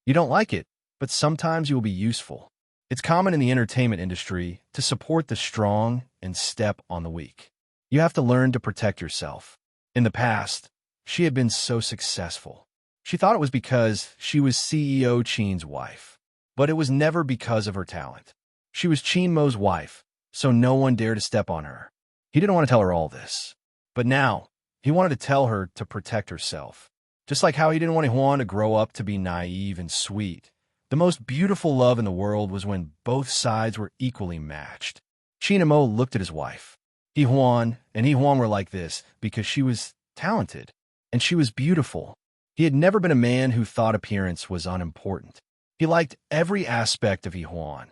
You don't like it, but sometimes you will be useful. It's common in the entertainment industry to support the strong and step on the weak. You have to learn to protect yourself. In the past, she had been so successful. She thought it was because she was CEO Qin's wife. But it was never because of her talent. She was Qin Mo's wife, so no one dared to step on her. He didn't want to tell her all this. But now, he wanted to tell her to protect herself. Just like how he didn't want Ihuan to grow up to be naive and sweet. The most beautiful love in the world was when both sides were equally matched. Qin Mo looked at his wife. Ihuan and Ihuan were like this because she was talented, and she was beautiful. He had never been a man who thought appearance was unimportant. He liked every aspect of Ihuan,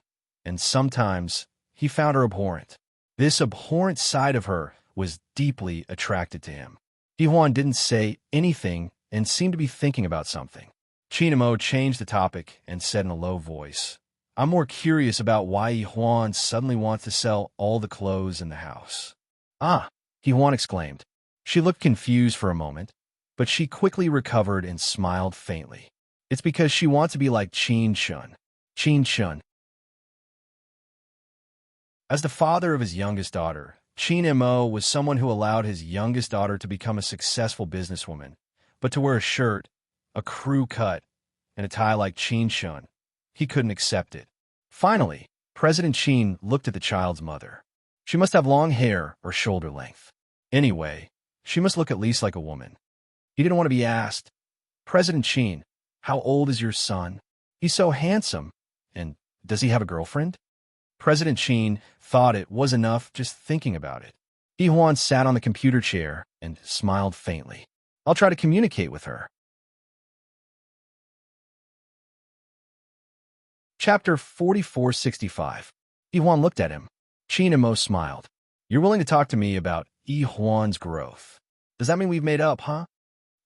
and sometimes he found her abhorrent. This abhorrent side of her was deeply attracted to him. Ihuan didn't say anything and seemed to be thinking about something. Qin Mo changed the topic and said in a low voice, I'm more curious about why Ihuan suddenly wants to sell all the clothes in the house. Ah, Ihuan exclaimed. She looked confused for a moment, but she quickly recovered and smiled faintly. It's because she wants to be like Qin Shun. Qin Shun. As the father of his youngest daughter, Qin Mo was someone who allowed his youngest daughter to become a successful businesswoman, but to wear a shirt, a crew cut, and a tie like Qin Shun, he couldn't accept it. Finally, President Qin looked at the child's mother. She must have long hair or shoulder length. Anyway, she must look at least like a woman. He didn't want to be asked, President Qin, how old is your son? He's so handsome. And does he have a girlfriend? President Qin thought it was enough just thinking about it. Huan sat on the computer chair and smiled faintly. I'll try to communicate with her. Chapter 4465. Huan looked at him. Qin and Mo smiled. You're willing to talk to me about Huan's growth. Does that mean we've made up, huh?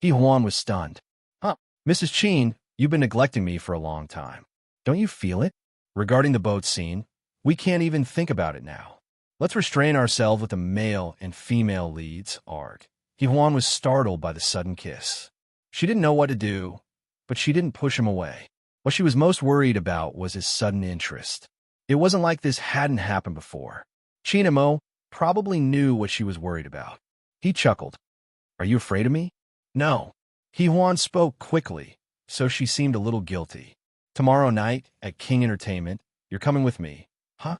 Huan was stunned. Huh, Mrs. Qin, you've been neglecting me for a long time. Don't you feel it? Regarding the boat scene, we can't even think about it now. Let's restrain ourselves with the male and female leads, arc. Huan was startled by the sudden kiss. She didn't know what to do, but she didn't push him away. What she was most worried about was his sudden interest. It wasn't like this hadn't happened before. Qin and Mo probably knew what she was worried about. He chuckled. Are you afraid of me? No. Huan spoke quickly, so she seemed a little guilty. Tomorrow night, at King Entertainment, you're coming with me, huh?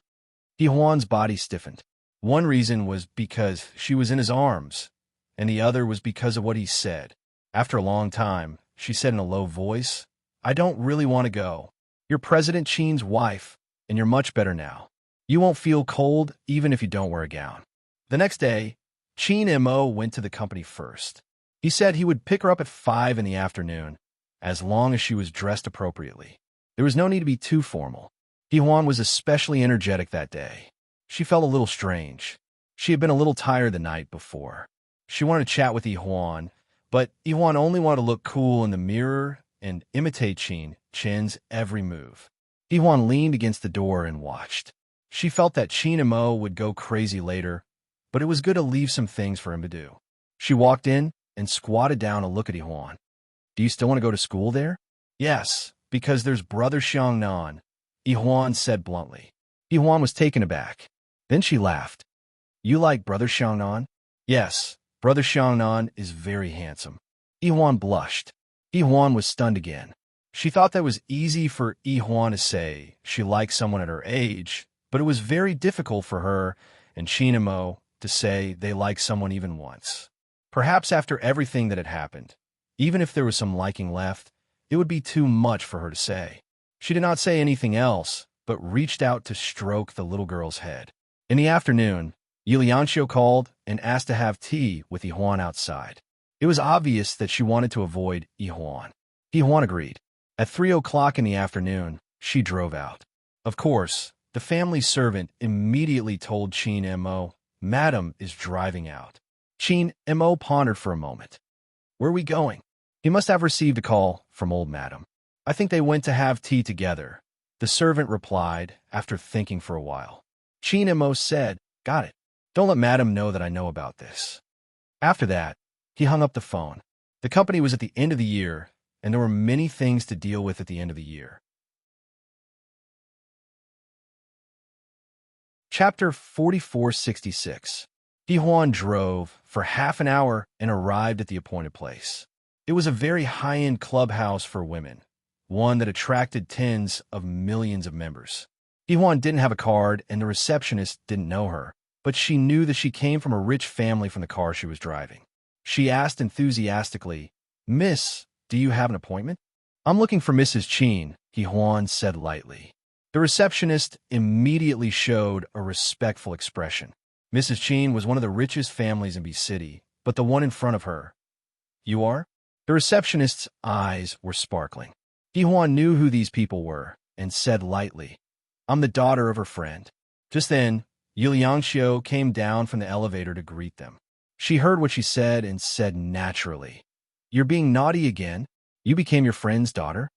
Huan's body stiffened. One reason was because she was in his arms, and the other was because of what he said. After a long time, she said in a low voice, I don't really want to go. You're President Qin's wife, and you're much better now. You won't feel cold even if you don't wear a gown. The next day, Qin and Mo went to the company first. He said he would pick her up at 5 in the afternoon, as long as she was dressed appropriately. There was no need to be too formal. Huan was especially energetic that day. She felt a little strange. She had been a little tired the night before. She wanted to chat with Huan, but Huan only wanted to look cool in the mirror and imitate Qin's every move. Huan leaned against the door and watched. She felt that Qin and Mo would go crazy later, but it was good to leave some things for him to do. She walked in and squatted down to look at Huan. Do you still want to go to school there? Yes, because there's Brother Xiangnan, Huan said bluntly. Huan was taken aback. Then she laughed. You like Brother Xiangnan? Yes, Brother Xiangnan is very handsome. Huan blushed. Huan was stunned again. She thought that was easy for Huan to say she liked someone at her age, but it was very difficult for her and Qin and Mo to say they liked someone even once. Perhaps after everything that had happened, even if there was some liking left, it would be too much for her to say. She did not say anything else, but reached out to stroke the little girl's head. In the afternoon, Yulianxio called and asked to have tea with Huan outside. It was obvious that she wanted to avoid Huan. Huan agreed. At 3 o'clock in the afternoon, she drove out. Of course, the family servant immediately told Qin and Mo, Madam is driving out. Qin and Mo pondered for a moment. Where are we going? He must have received a call from old Madam. I think they went to have tea together, the servant replied after thinking for a while. Qin and Mo said, Got it. Don't let Madam know that I know about this. After that, he hung up the phone. The company was at the end of the year, and there were many things to deal with at the end of the year. Chapter 4466. Huan drove for half an hour and arrived at the appointed place. It was a very high-end clubhouse for women, one that attracted tens of millions of members. Huan didn't have a card, and the receptionist didn't know her, but she knew that she came from a rich family from the car she was driving. She asked enthusiastically, Miss, do you have an appointment? I'm looking for Mrs. Qin, Huan said lightly. The receptionist immediately showed a respectful expression. Mrs. Qin was one of the richest families in B City, but the one in front of her. You are? The receptionist's eyes were sparkling. Huan knew who these people were and said lightly, I'm the daughter of her friend. Just then, Yulianxio came down from the elevator to greet them. She heard what she said and said naturally, You're being naughty again? You became your friend's daughter?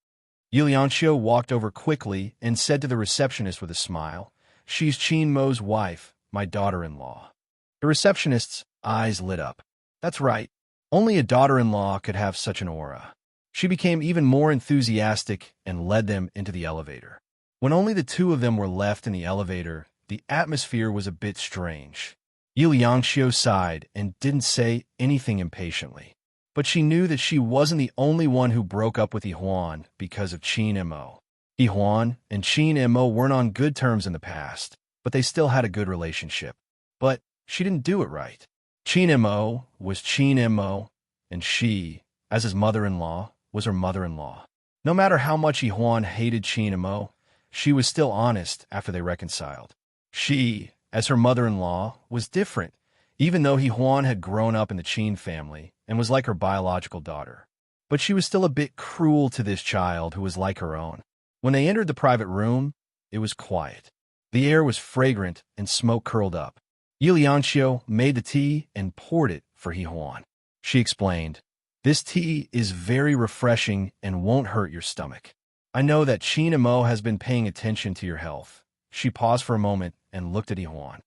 Yulianxio walked over quickly and said to the receptionist with a smile, She's Qin Mo's wife, my daughter-in-law. The receptionist's eyes lit up. That's right. Only a daughter-in-law could have such an aura. She became even more enthusiastic and led them into the elevator. When only the two of them were left in the elevator, the atmosphere was a bit strange. Yulianxio sighed and didn't say anything impatiently. But she knew that she wasn't the only one who broke up with Huan because of Qin and Mo. Huan and Qin and Mo weren't on good terms in the past, but they still had a good relationship. But she didn't do it right. Qin and Mo was Qin and Mo, and she, as his mother-in-law, was her mother-in-law. No matter how much Huan hated Qin and Mo, she was still honest after they reconciled. She, as her mother-in-law, was different, even though He Huan had grown up in the Qin family and was like her biological daughter. But she was still a bit cruel to this child who was like her own. When they entered the private room, it was quiet. The air was fragrant and smoke curled up. Yi Lianxiu made the tea and poured it for He Huan. She explained, "This tea is very refreshing and won't hurt your stomach. I know that Qin Mo has been paying attention to your health." She paused for a moment and looked at He Huan.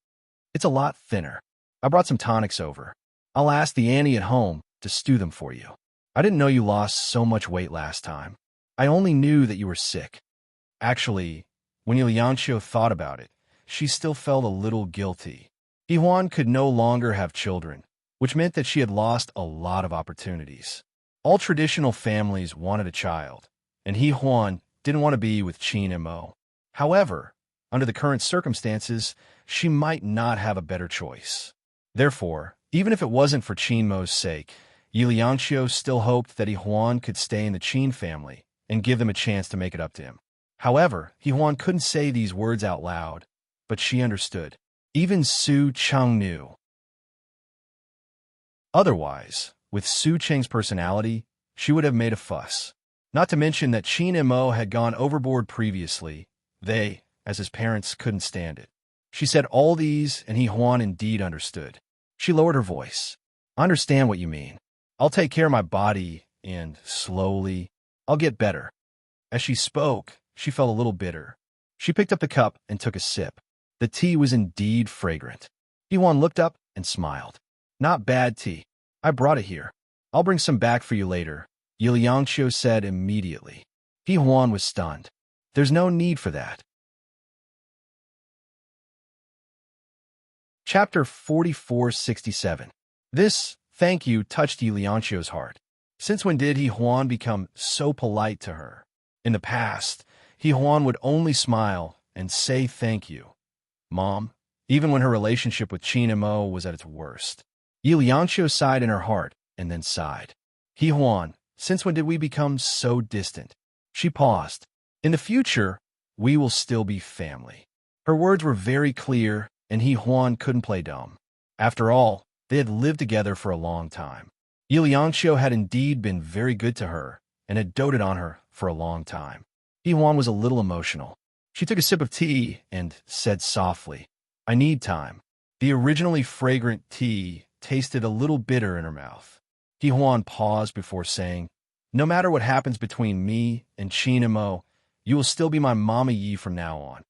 "It's a lot thinner. I brought some tonics over. I'll ask the auntie at home to stew them for you. I didn't know you lost so much weight last time. I only knew that you were sick." Actually, when Yi Lianxiu thought about it, she still felt a little guilty. He Huan could no longer have children, which meant that she had lost a lot of opportunities. All traditional families wanted a child, and He Huan didn't want to be with Qin Mo. However, under the current circumstances, she might not have a better choice. Therefore, even if it wasn't for Qin Mo's sake, Yi Lianxiu still hoped that He Huan could stay in the Qin family and give them a chance to make it up to him. However, He Huan couldn't say these words out loud, but she understood. Even Su Cheng knew. Otherwise, with Su Cheng's personality, she would have made a fuss. Not to mention that Qin Mo had gone overboard previously. They, as his parents, couldn't stand it. She said all these, and He Huan indeed understood. She lowered her voice. "I understand what you mean. I'll take care of my body, and slowly, I'll get better." As she spoke, she felt a little bitter. She picked up the cup and took a sip. The tea was indeed fragrant. He Huan looked up and smiled. "Not bad tea. I brought it here. I'll bring some back for you later," Yi Lianxiu said immediately. He Huan was stunned. "There's no need for that." Chapter 4467. This thank you touched Yi Lianxiu's heart. Since when did He Huan become so polite to her? In the past, He Huan would only smile and say thank you, Mom, even when her relationship with Qin Mo was at its worst. Yi Lianxiu sighed in her heart and then sighed. "He Huan, since when did we become so distant?" She paused. "In the future, we will still be family." Her words were very clear, and He Huan couldn't play dumb. After all, they had lived together for a long time. Yi Lianxiu had indeed been very good to her and had doted on her for a long time. He Huan was a little emotional. She took a sip of tea and said softly, "I need time." The originally fragrant tea tasted a little bitter in her mouth. He Huan paused before saying, "No matter what happens between me and Qin Mo, you will still be my Mama Yi from now on."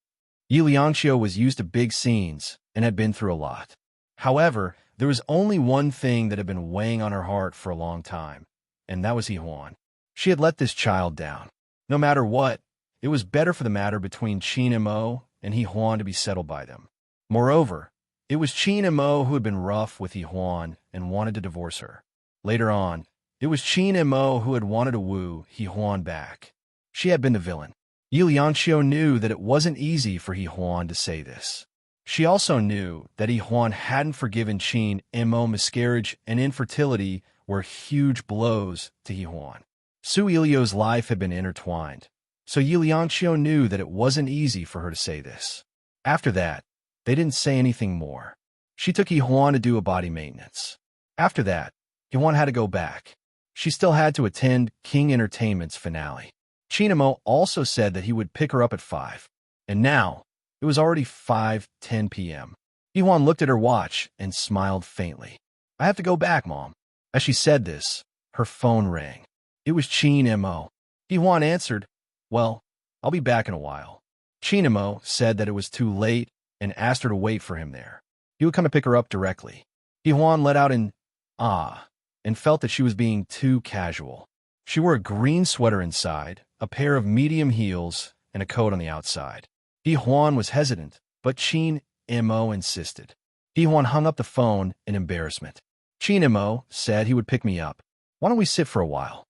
Yi Lianxiu was used to big scenes and had been through a lot. However, there was only one thing that had been weighing on her heart for a long time, and that was He Huan. She had let this child down. No matter what, it was better for the matter between Qin Mo and He Huan to be settled by them. Moreover, it was Qin Mo who had been rough with He Huan and wanted to divorce her. Later on, it was Qin Mo who had wanted to woo He Huan back. She had been the villain. Yi Lianxiu knew that it wasn't easy for He Huan to say this. She also knew that He Huan hadn't forgiven Qin Mo. Miscarriage and infertility were huge blows to He Huan. Su Ilio's life had been intertwined, so Yi Lianxiu knew that it wasn't easy for her to say this. After that, they didn't say anything more. She took He Huan to do a body maintenance. After that, He Huan had to go back. She still had to attend King Entertainment's finale. Qin Mo also said that he would pick her up at 5. And now, it was already 5:10 p.m. He Huan looked at her watch and smiled faintly. "I have to go back, Mom." As she said this, her phone rang. It was Qin Mo. He Huan answered, "Well, I'll be back in a while." Qin Mo said that it was too late and asked her to wait for him there. He would come to pick her up directly. He Huan let out an "ah" and felt that she was being too casual. She wore a green sweater inside, a pair of medium heels, and a coat on the outside. He Huan was hesitant, but Qin Mo insisted. He Huan hung up the phone in embarrassment. Qin Mo said he would pick me up. "Why don't we sit for a while?"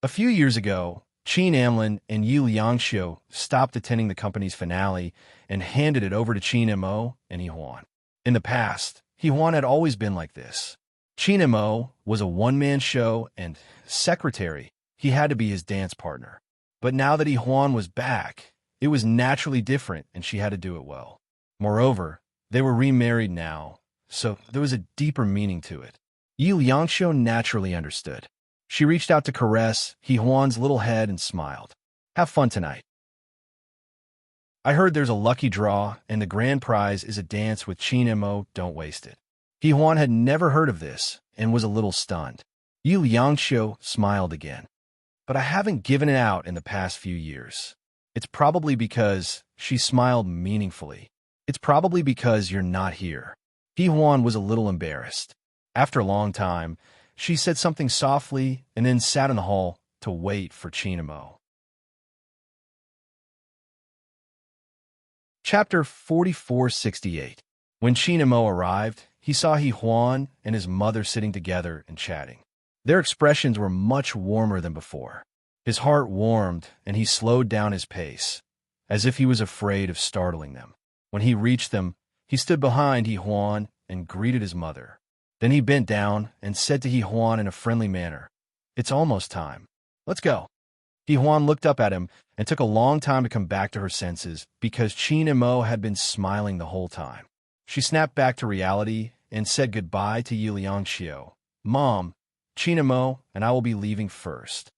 A few years ago, Qin Amlin and Yi Lianxiu stopped attending the company's finale and handed it over to Qin Mo and He Huan. In the past, He Huan had always been like this. Qin Mo was a one-man show, and secretary, he had to be his dance partner. But now that He Huan was back, it was naturally different, and she had to do it well. Moreover, they were remarried now, so there was a deeper meaning to it. Yu Liangxiu naturally understood. She reached out to caress He Huan's little head and smiled. Have fun tonight. I heard there's a lucky draw, and the grand prize is a dance with Qin Mo. Don't waste it. He Huan had never heard of this and was a little stunned. Yu Liangxiu smiled again. But I haven't given it out in the past few years. It's probably because she smiled meaningfully. It's probably because you're not here. He Huan was a little embarrassed. After a long time, she said something softly and then sat in the hall to wait for Qin Mo. Chapter 4468. When Qin Mo arrived, he saw He Huan and his mother sitting together and chatting. Their expressions were much warmer than before. His heart warmed, and he slowed down his pace, as if he was afraid of startling them. When he reached them, he stood behind He Huan and greeted his mother. Then he bent down and said to He Huan in a friendly manner, "It's almost time. Let's go." He Huan looked up at him and took a long time to come back to her senses because Qin Mo had been smiling the whole time. She snapped back to reality and said goodbye to Yu Liangxiu. "Mom, Qin Mo and I will be leaving first."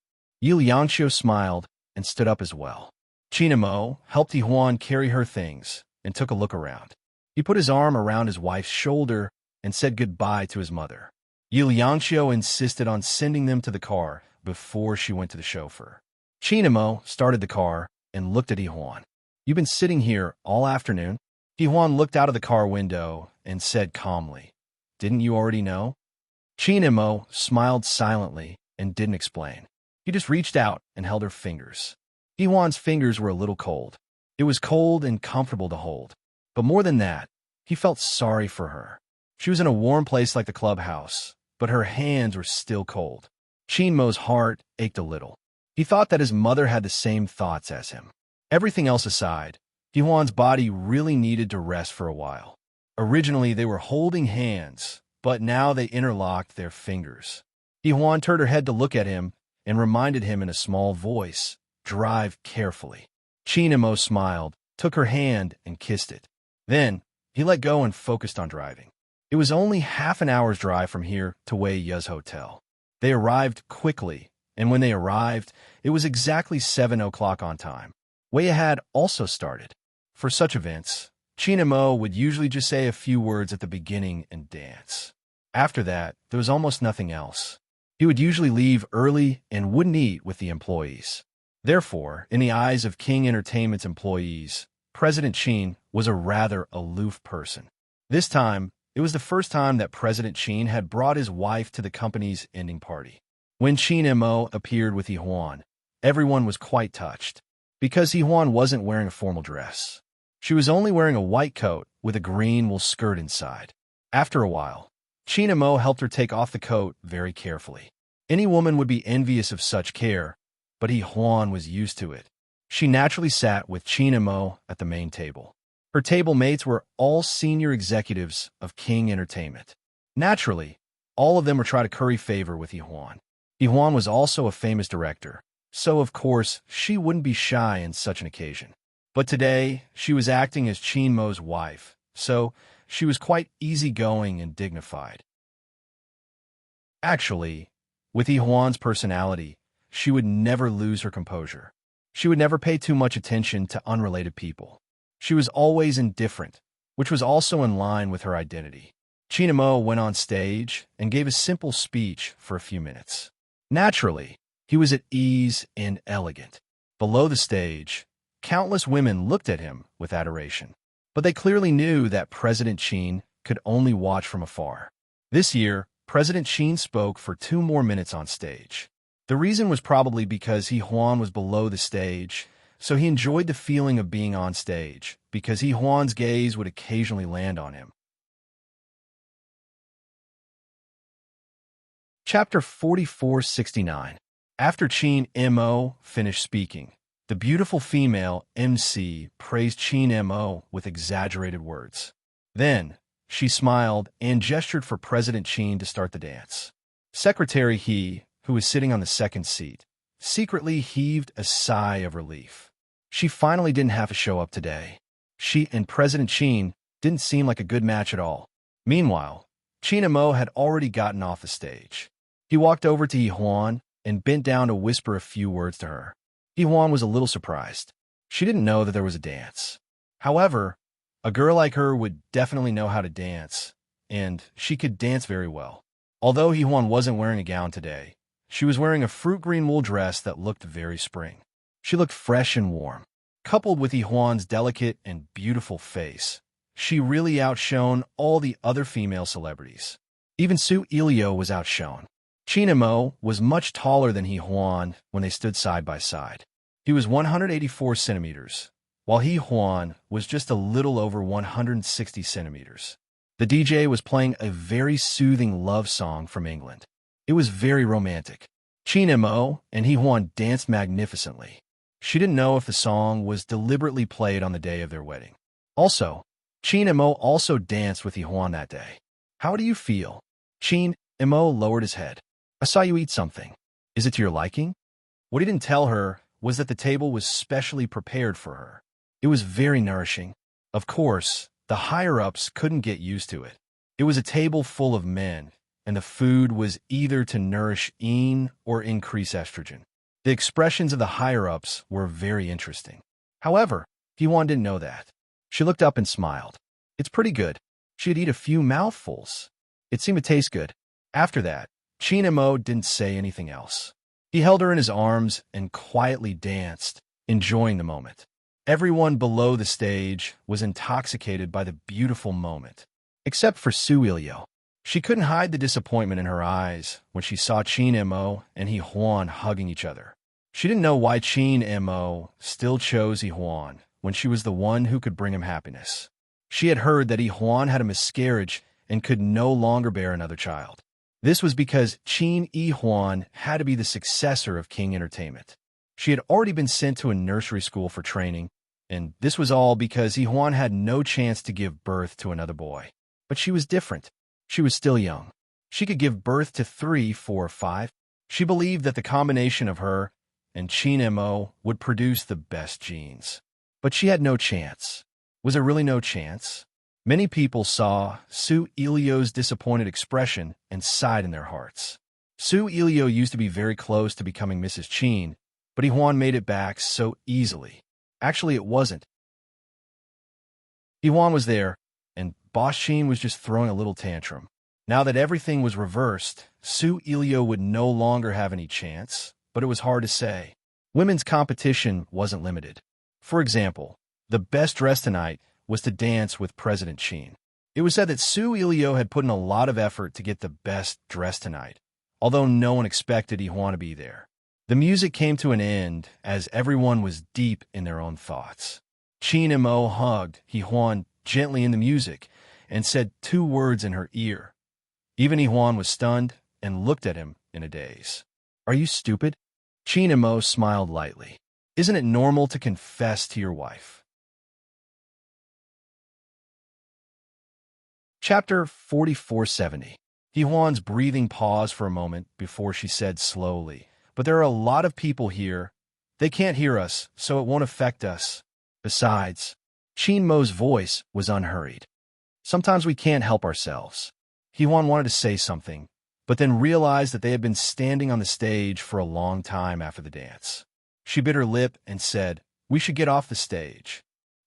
Yu Liangxiu smiled and stood up as well. Qin Mo helped He Huan carry her things and took a look around. He put his arm around his wife's shoulder and said goodbye to his mother. Yu Liangxiu insisted on sending them to the car before she went to the chauffeur. Qin Mo started the car and looked at He Huan. "You've been sitting here all afternoon?" He Huan looked out of the car window and said calmly, "Didn't you already know?" Qin Mo smiled silently and didn't explain. He just reached out and held her fingers. He Huan's fingers were a little cold. It was cold and comfortable to hold. But more than that, he felt sorry for her. She was in a warm place like the clubhouse, but her hands were still cold. Qin Mo's heart ached a little. He thought that his mother had the same thoughts as him. Everything else aside, He Huan's body really needed to rest for a while. Originally, they were holding hands, but now they interlocked their fingers. He Huan turned her head to look at him and reminded him in a small voice, "Drive carefully." Qin Mo smiled, took her hand, and kissed it. Then, he let go and focused on driving. It was only half an hour's drive from here to Wei Ya's hotel. They arrived quickly, and when they arrived, it was exactly 7 o'clock on time. Wei had also started. For such events, Qin Mo would usually just say a few words at the beginning and dance. After that, there was almost nothing else. He would usually leave early and wouldn't eat with the employees. Therefore, in the eyes of King Entertainment's employees, President Qin was a rather aloof person. This time, it was the first time that President Qin had brought his wife to the company's ending party. When Qin Mo appeared with He Huan, everyone was quite touched, because He Huan wasn't wearing a formal dress. She was only wearing a white coat with a green wool skirt inside. After a while, Qin Mo helped her take off the coat very carefully. Any woman would be envious of such care, but He Huan was used to it. She naturally sat with Qin Mo at the main table. Her table mates were all senior executives of King Entertainment. Naturally, all of them were trying to curry favor with He Huan. He Huan was also a famous director, so of course she wouldn't be shy in such an occasion. But today, she was acting as Qin Mo's wife, so she was quite easygoing and dignified. Actually, with He Huan's personality, she would never lose her composure. She would never pay too much attention to unrelated people. She was always indifferent, which was also in line with her identity. Qin Mo went on stage and gave a simple speech for a few minutes. Naturally, he was at ease and elegant. Below the stage, countless women looked at him with adoration. But they clearly knew that President Qin could only watch from afar. This year, President Qin spoke for 2 more minutes on stage. The reason was probably because He Huan was below the stage, so he enjoyed the feeling of being on stage, because He Huan's gaze would occasionally land on him. Chapter 4469. After Qin Mo finished speaking, the beautiful female MC praised Qin Mo with exaggerated words. Then, she smiled and gestured for President Qin to start the dance. Secretary He, who was sitting on the second seat, secretly heaved a sigh of relief. She finally didn't have to show up today. She and President Qin didn't seem like a good match at all. Meanwhile, Qin and Mo had already gotten off the stage. He walked over to Yihuan and bent down to whisper a few words to her. Yihuan was a little surprised. She didn't know that there was a dance. However, a girl like her would definitely know how to dance, and she could dance very well. Although Yihuan wasn't wearing a gown today, she was wearing a fruit green wool dress that looked very spring. She looked fresh and warm. Coupled with Yihuan's delicate and beautiful face, she really outshone all the other female celebrities. Even Su Ilio was outshone. Qin and Mo was much taller than Yihuan when they stood side by side. He was 184 centimeters, while Yihuan was just a little over 160 centimeters. The DJ was playing a very soothing love song from England. It was very romantic. Qin and Mo and Yihuan danced magnificently. She didn't know if the song was deliberately played on the day of their wedding. Also, Qin and Mo also danced with Yihuan that day. How do you feel? Qin and Mo lowered his head. I saw you eat something. Is it to your liking? What he didn't tell her was that the table was specially prepared for her. It was very nourishing. Of course, the higher-ups couldn't get used to it. It was a table full of men, and the food was either to nourish Yin or increase estrogen. The expressions of the higher-ups were very interesting. However, Yihuan didn't know that. She looked up and smiled. It's pretty good. She'd eat a few mouthfuls. It seemed to taste good. After that, Qin and Mo didn't say anything else. He held her in his arms and quietly danced, enjoying the moment. Everyone below the stage was intoxicated by the beautiful moment, except for Su Ilio. She couldn't hide the disappointment in her eyes when she saw Qin and Mo and Yihuan hugging each other. She didn't know why Qin and Mo still chose Yihuan when she was the one who could bring him happiness. She had heard that Yihuan had a miscarriage and could no longer bear another child. This was because Qin Yihuan had to be the successor of King Entertainment. She had already been sent to a nursery school for training, and this was all because Yihuan had no chance to give birth to another boy. But she was different. She was still young. She could give birth to 3, 4, 5. She believed that the combination of her and Qin and Mo would produce the best genes. But she had no chance. Was there really no chance? Many people saw Su Ilio's disappointed expression and sighed in their hearts. Su Ilio used to be very close to becoming Mrs. Qin, but Yihuan made it back so easily. Actually, it wasn't. Yihuan was there, and Boss Qin was just throwing a little tantrum. Now that everything was reversed, Su Ilio would no longer have any chance, but it was hard to say. Women's competition wasn't limited. For example, the best dress tonight was to dance with President Qin. It was said that Su Ilio had put in a lot of effort to get the best dress tonight, although no one expected Yihuan to be there. The music came to an end as everyone was deep in their own thoughts. Qin and Mo hugged Yihuan gently in the music and said 2 words in her ear. Even Yihuan was stunned and looked at him in a daze. Are you stupid? Qin and Mo smiled lightly. Isn't it normal to confess to your wife? Chapter 4470. Yihuan's breathing paused for a moment before she said slowly, but there are a lot of people here. They can't hear us, so it won't affect us. Besides, Qin Mo's voice was unhurried. Sometimes we can't help ourselves. Yihuan wanted to say something, but then realized that they had been standing on the stage for a long time after the dance. She bit her lip and said, "We should get off the stage."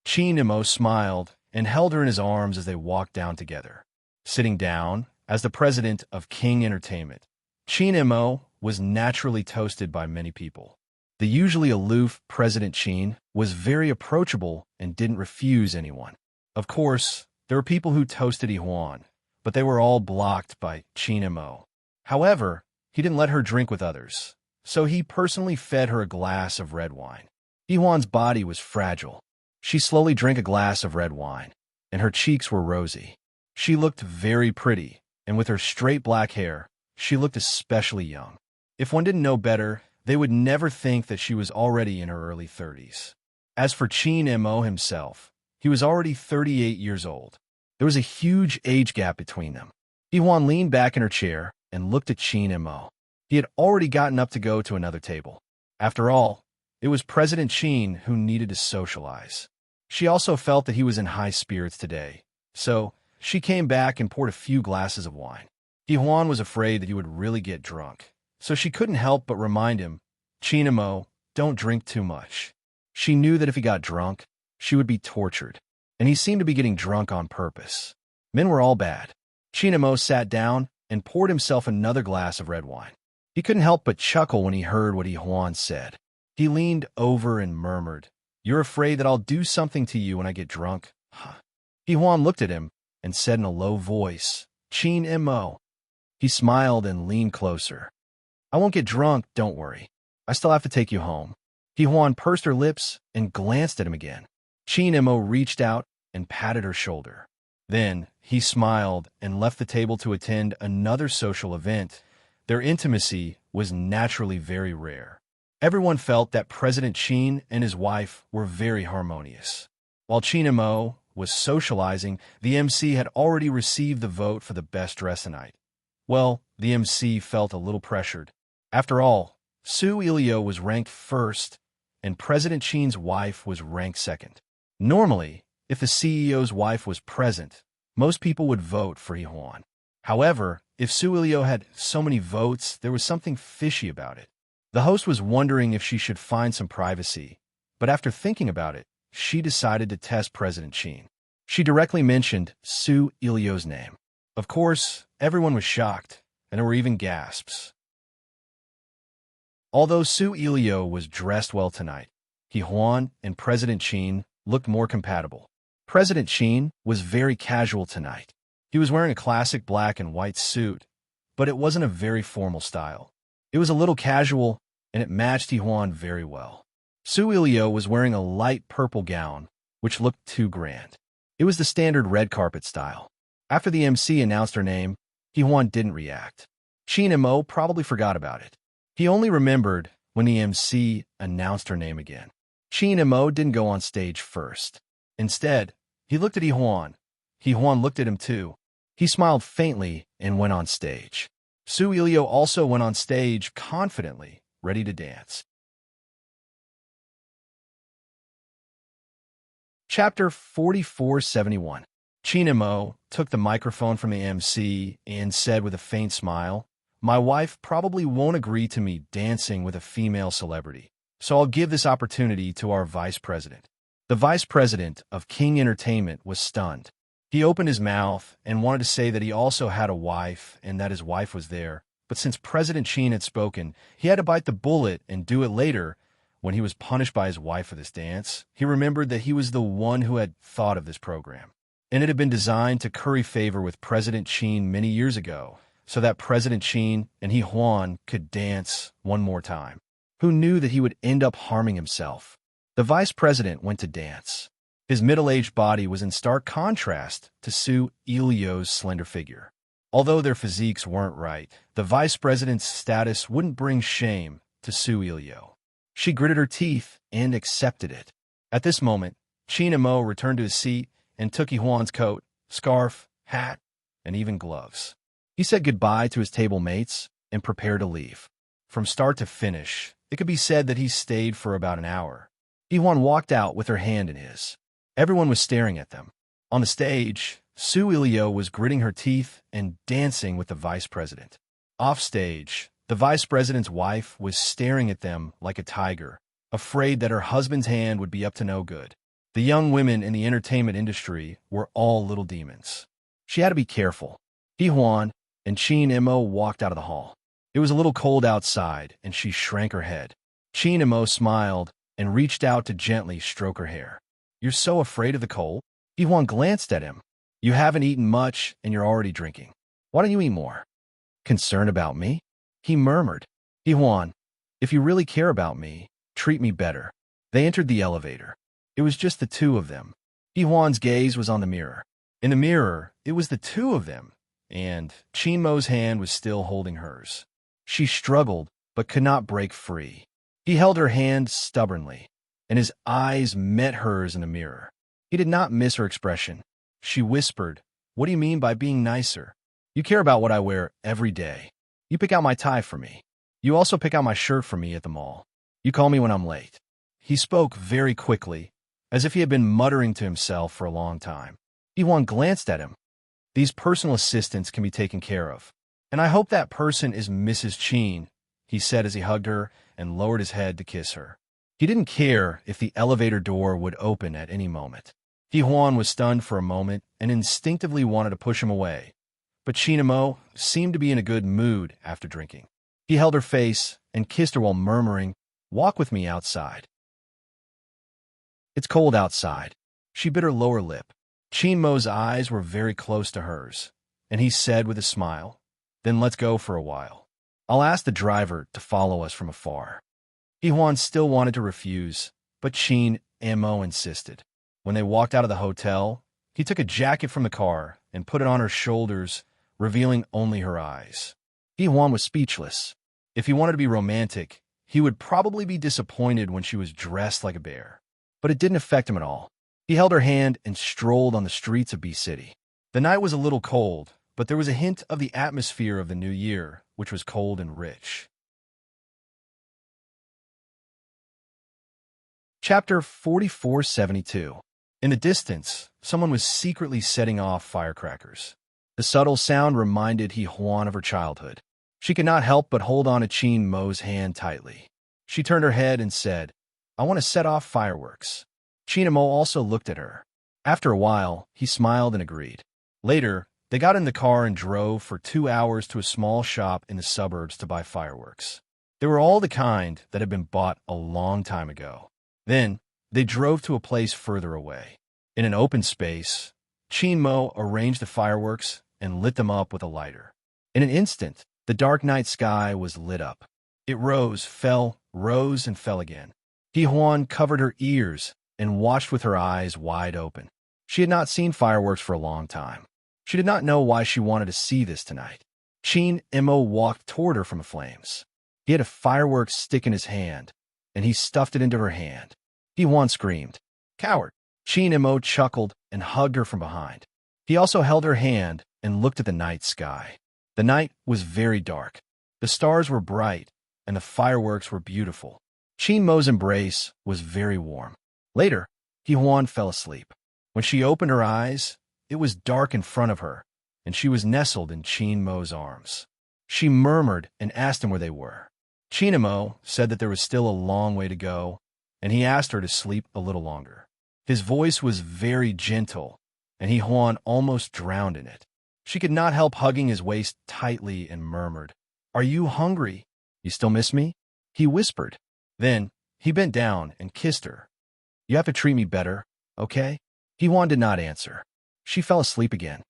Qin and Mo smiled and held her in his arms as they walked down together. Sitting down, as the president of King Entertainment, Qin and Mo was naturally toasted by many people. The usually aloof President Qin was very approachable and didn't refuse anyone. Of course, there were people who toasted Yihuan, but they were all blocked by Qin and Mo. However, he didn't let her drink with others, so he personally fed her a glass of red wine. Yihuan's body was fragile. She slowly drank a glass of red wine, and her cheeks were rosy. She looked very pretty, and with her straight black hair, she looked especially young. If one didn't know better, they would never think that she was already in her early 30s. As for Qin and Mo himself, he was already 38 years old. There was a huge age gap between them. Yihuan leaned back in her chair and looked at Qin and Mo. He had already gotten up to go to another table. After all, it was President Qin who needed to socialize. She also felt that he was in high spirits today, so She came back and poured a few glasses of wine. Huan was afraid that he would really get drunk, so she couldn't help but remind him, Chinamo, don't drink too much. She knew that if he got drunk, she would be tortured, and he seemed to be getting drunk on purpose. Men were all bad. Chinamo sat down and poured himself another glass of red wine. He couldn't help but chuckle when he heard what Huan said. He leaned over and murmured, You're afraid that I'll do something to you when I get drunk? Huh. Huan looked at him and said in a low voice, Chin-mo. He smiled and leaned closer. I won't get drunk, don't worry. I still have to take you home. Huan pursed her lips and glanced at him again. Chin-mo reached out and patted her shoulder. Then he smiled and left the table to attend another social event. Their intimacy was naturally very rare. Everyone felt that President Qin and his wife were very harmonious. While Chin-mo was socializing, the MC had already received the vote for the best dress tonight. Well, the MC felt a little pressured. After all, Su Ilio was ranked first, and President Qin's wife was ranked second. Normally, if the CEO's wife was present, most people would vote for Huan. However, if Su Ilio had so many votes, there was something fishy about it. The host was wondering if she should find some privacy, but after thinking about it, she decided to test President Qin. She directly mentioned Su Ilio's name. Of course, everyone was shocked, and there were even gasps. Although Su Ilio was dressed well tonight, Huan and President Qin looked more compatible. President Qin was very casual tonight. He was wearing a classic black and white suit, but it wasn't a very formal style. It was a little casual, and it matched Huan very well. Su Ilio was wearing a light purple gown, which looked too grand. It was the standard red carpet style. After the MC announced her name, Huan didn't react. Chin-mo probably forgot about it. He only remembered when the MC announced her name again. Chin-mo didn't go on stage first. Instead, he looked at Huan. Huan looked at him too. He smiled faintly and went on stage. Su Ilio also went on stage confidently, ready to dance. Chapter 4471. Chin-mo took the microphone from the MC and said with a faint smile, My wife probably won't agree to me dancing with a female celebrity, so I'll give this opportunity to our vice president. The vice president of King Entertainment was stunned. He opened his mouth and wanted to say that he also had a wife and that his wife was there, but since President Qin had spoken, he had to bite the bullet and do it later. When he was punished by his wife for this dance, he remembered that he was the one who had thought of this program, and it had been designed to curry favor with President Qin many years ago, so that President Qin and Huan could dance one more time. Who knew that he would end up harming himself? The vice president went to dance. His middle-aged body was in stark contrast to Su Ilio's slender figure. Although their physiques weren't right, the vice president's status wouldn't bring shame to Su Ilio. She gritted her teeth and accepted it. At this moment, Chin-mo returned to his seat and took Huan's coat, scarf, hat, and even gloves. He said goodbye to his table mates and prepared to leave. From start to finish, it could be said that he stayed for about an hour. Huan walked out with her hand in his. Everyone was staring at them. On the stage, Su Ilio was gritting her teeth and dancing with the vice president. Off stage, the vice president's wife was staring at them like a tiger, afraid that her husband's hand would be up to no good. The young women in the entertainment industry were all little demons. She had to be careful. Huan and Chin-mo walked out of the hall. It was a little cold outside, and she shrank her head. Chin-mo smiled and reached out to gently stroke her hair. You're so afraid of the cold? Huan glanced at him. You haven't eaten much, and you're already drinking. Why don't you eat more? Concerned about me? He murmured. Huan, if you really care about me, treat me better. They entered the elevator. It was just the two of them. Huan's gaze was on the mirror. In the mirror, it was the two of them, and Chin-mo's hand was still holding hers. She struggled, but could not break free. He held her hand stubbornly, and his eyes met hers in the mirror. He did not miss her expression. She whispered, What do you mean by being nicer? You care about what I wear every day. You pick out my tie for me. You also pick out my shirt for me at the mall. You call me when I'm late. He spoke very quickly, as if he had been muttering to himself for a long time. Huan glanced at him. These personal assistants can be taken care of. And I hope that person is Mrs. Cheen, he said as he hugged her and lowered his head to kiss her. He didn't care if the elevator door would open at any moment. Huan was stunned for a moment and instinctively wanted to push him away. But Mo seemed to be in a good mood after drinking. He held her face and kissed her while murmuring, "Walk with me outside." "It's cold outside." She bit her lower lip. Mo's eyes were very close to hers, and he said with a smile, "Then let's go for a while. I'll ask the driver to follow us from afar." Huan still wanted to refuse, but Mo insisted. When they walked out of the hotel, he took a jacket from the car and put it on her shoulders, revealing only her eyes. Huan was speechless. If he wanted to be romantic, he would probably be disappointed when she was dressed like a bear. But it didn't affect him at all. He held her hand and strolled on the streets of B City. The night was a little cold, but there was a hint of the atmosphere of the new year, which was cold and rich. Chapter 4472. In the distance, someone was secretly setting off firecrackers. The subtle sound reminded Huan of her childhood. She could not help but hold on to Mo's hand tightly. She turned her head and said, "I want to set off fireworks." Mo also looked at her. After a while, he smiled and agreed. Later, they got in the car and drove for 2 hours to a small shop in the suburbs to buy fireworks. They were all the kind that had been bought a long time ago. Then, they drove to a place further away. In an open space, Mo arranged the fireworks and lit them up with a lighter. In an instant, the dark night sky was lit up. It rose, rose, and fell again. Huan covered her ears and watched with her eyes wide open. She had not seen fireworks for a long time. She did not know why she wanted to see this tonight. Mo walked toward her from the flames. He had a fireworks stick in his hand, and he stuffed it into her hand. Huan screamed, "Coward!" Mo chuckled and hugged her from behind. He also held her hand and looked at the night sky. The night was very dark. The stars were bright, and the fireworks were beautiful. Mo's embrace was very warm. Later, Huan fell asleep. When she opened her eyes, it was dark in front of her, and she was nestled in Mo's arms. She murmured and asked him where they were. Mo said that there was still a long way to go, and he asked her to sleep a little longer. His voice was very gentle, and Huan almost drowned in it. She could not help hugging his waist tightly and murmured, "Are you hungry? You still miss me?" He whispered. Then he bent down and kissed her. "You have to treat me better, okay?" Huan did not answer. She fell asleep again.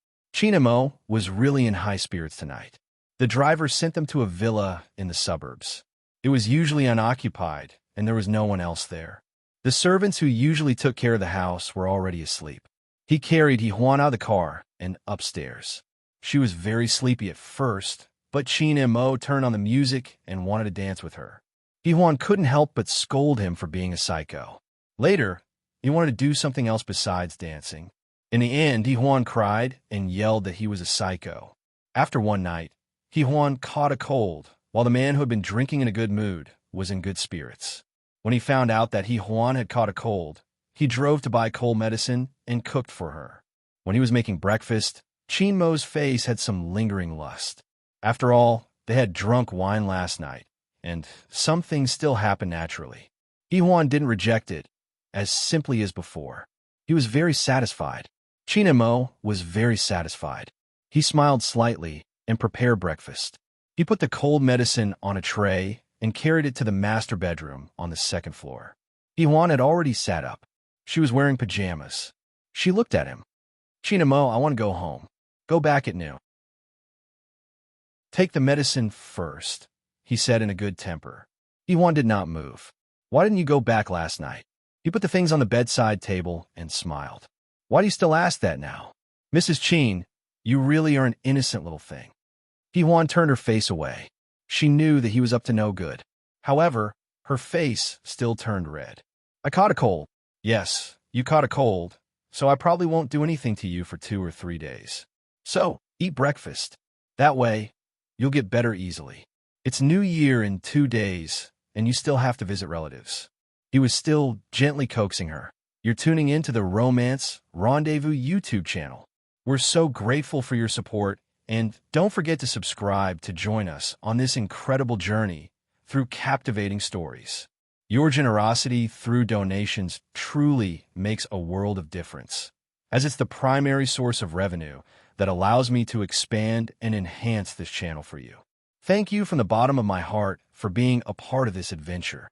Mo was really in high spirits tonight. The driver sent them to a villa in the suburbs. It was usually unoccupied, and there was no one else there. The servants who usually took care of the house were already asleep. He carried Huan out of the car and upstairs. She was very sleepy at first, but Mo turned on the music and wanted to dance with her. Huan couldn't help but scold him for being a psycho. Later, he wanted to do something else besides dancing. In the end, Huan cried and yelled that he was a psycho. After one night, Huan caught a cold, while the man who had been drinking in a good mood was in good spirits. When he found out that Huan had caught a cold, he drove to buy cold medicine and cooked for her. When he was making breakfast, Mo's face had some lingering lust. After all, they had drunk wine last night, and some things still happen naturally. Huan didn't reject it as simply as before. He was very satisfied. Mo was very satisfied. He smiled slightly and prepared breakfast. He put the cold medicine on a tray and carried it to the master bedroom on the second floor. Huan had already sat up. She was wearing pajamas. She looked at him. "Mo, I want to go home. Go back at noon." "Take the medicine first," he said in a good temper. Huan did not move. "Why didn't you go back last night?" He put the things on the bedside table and smiled. "Why do you still ask that now? Mrs. Cheen, you really are an innocent little thing." Huan turned her face away. She knew that he was up to no good. However, her face still turned red. "I caught a cold." "Yes, you caught a cold, so I probably won't do anything to you for 2 or 3 days. So, eat breakfast. That way, you'll get better easily. It's New Year in 2 days, and you still have to visit relatives." He was still gently coaxing her. "You're tuning in to the Romance Rendezvous YouTube channel. We're so grateful for your support, and don't forget to subscribe to join us on this incredible journey through captivating stories. Your generosity through donations truly makes a world of difference, as it's the primary source of revenue that allows me to expand and enhance this channel for you. Thank you from the bottom of my heart for being a part of this adventure.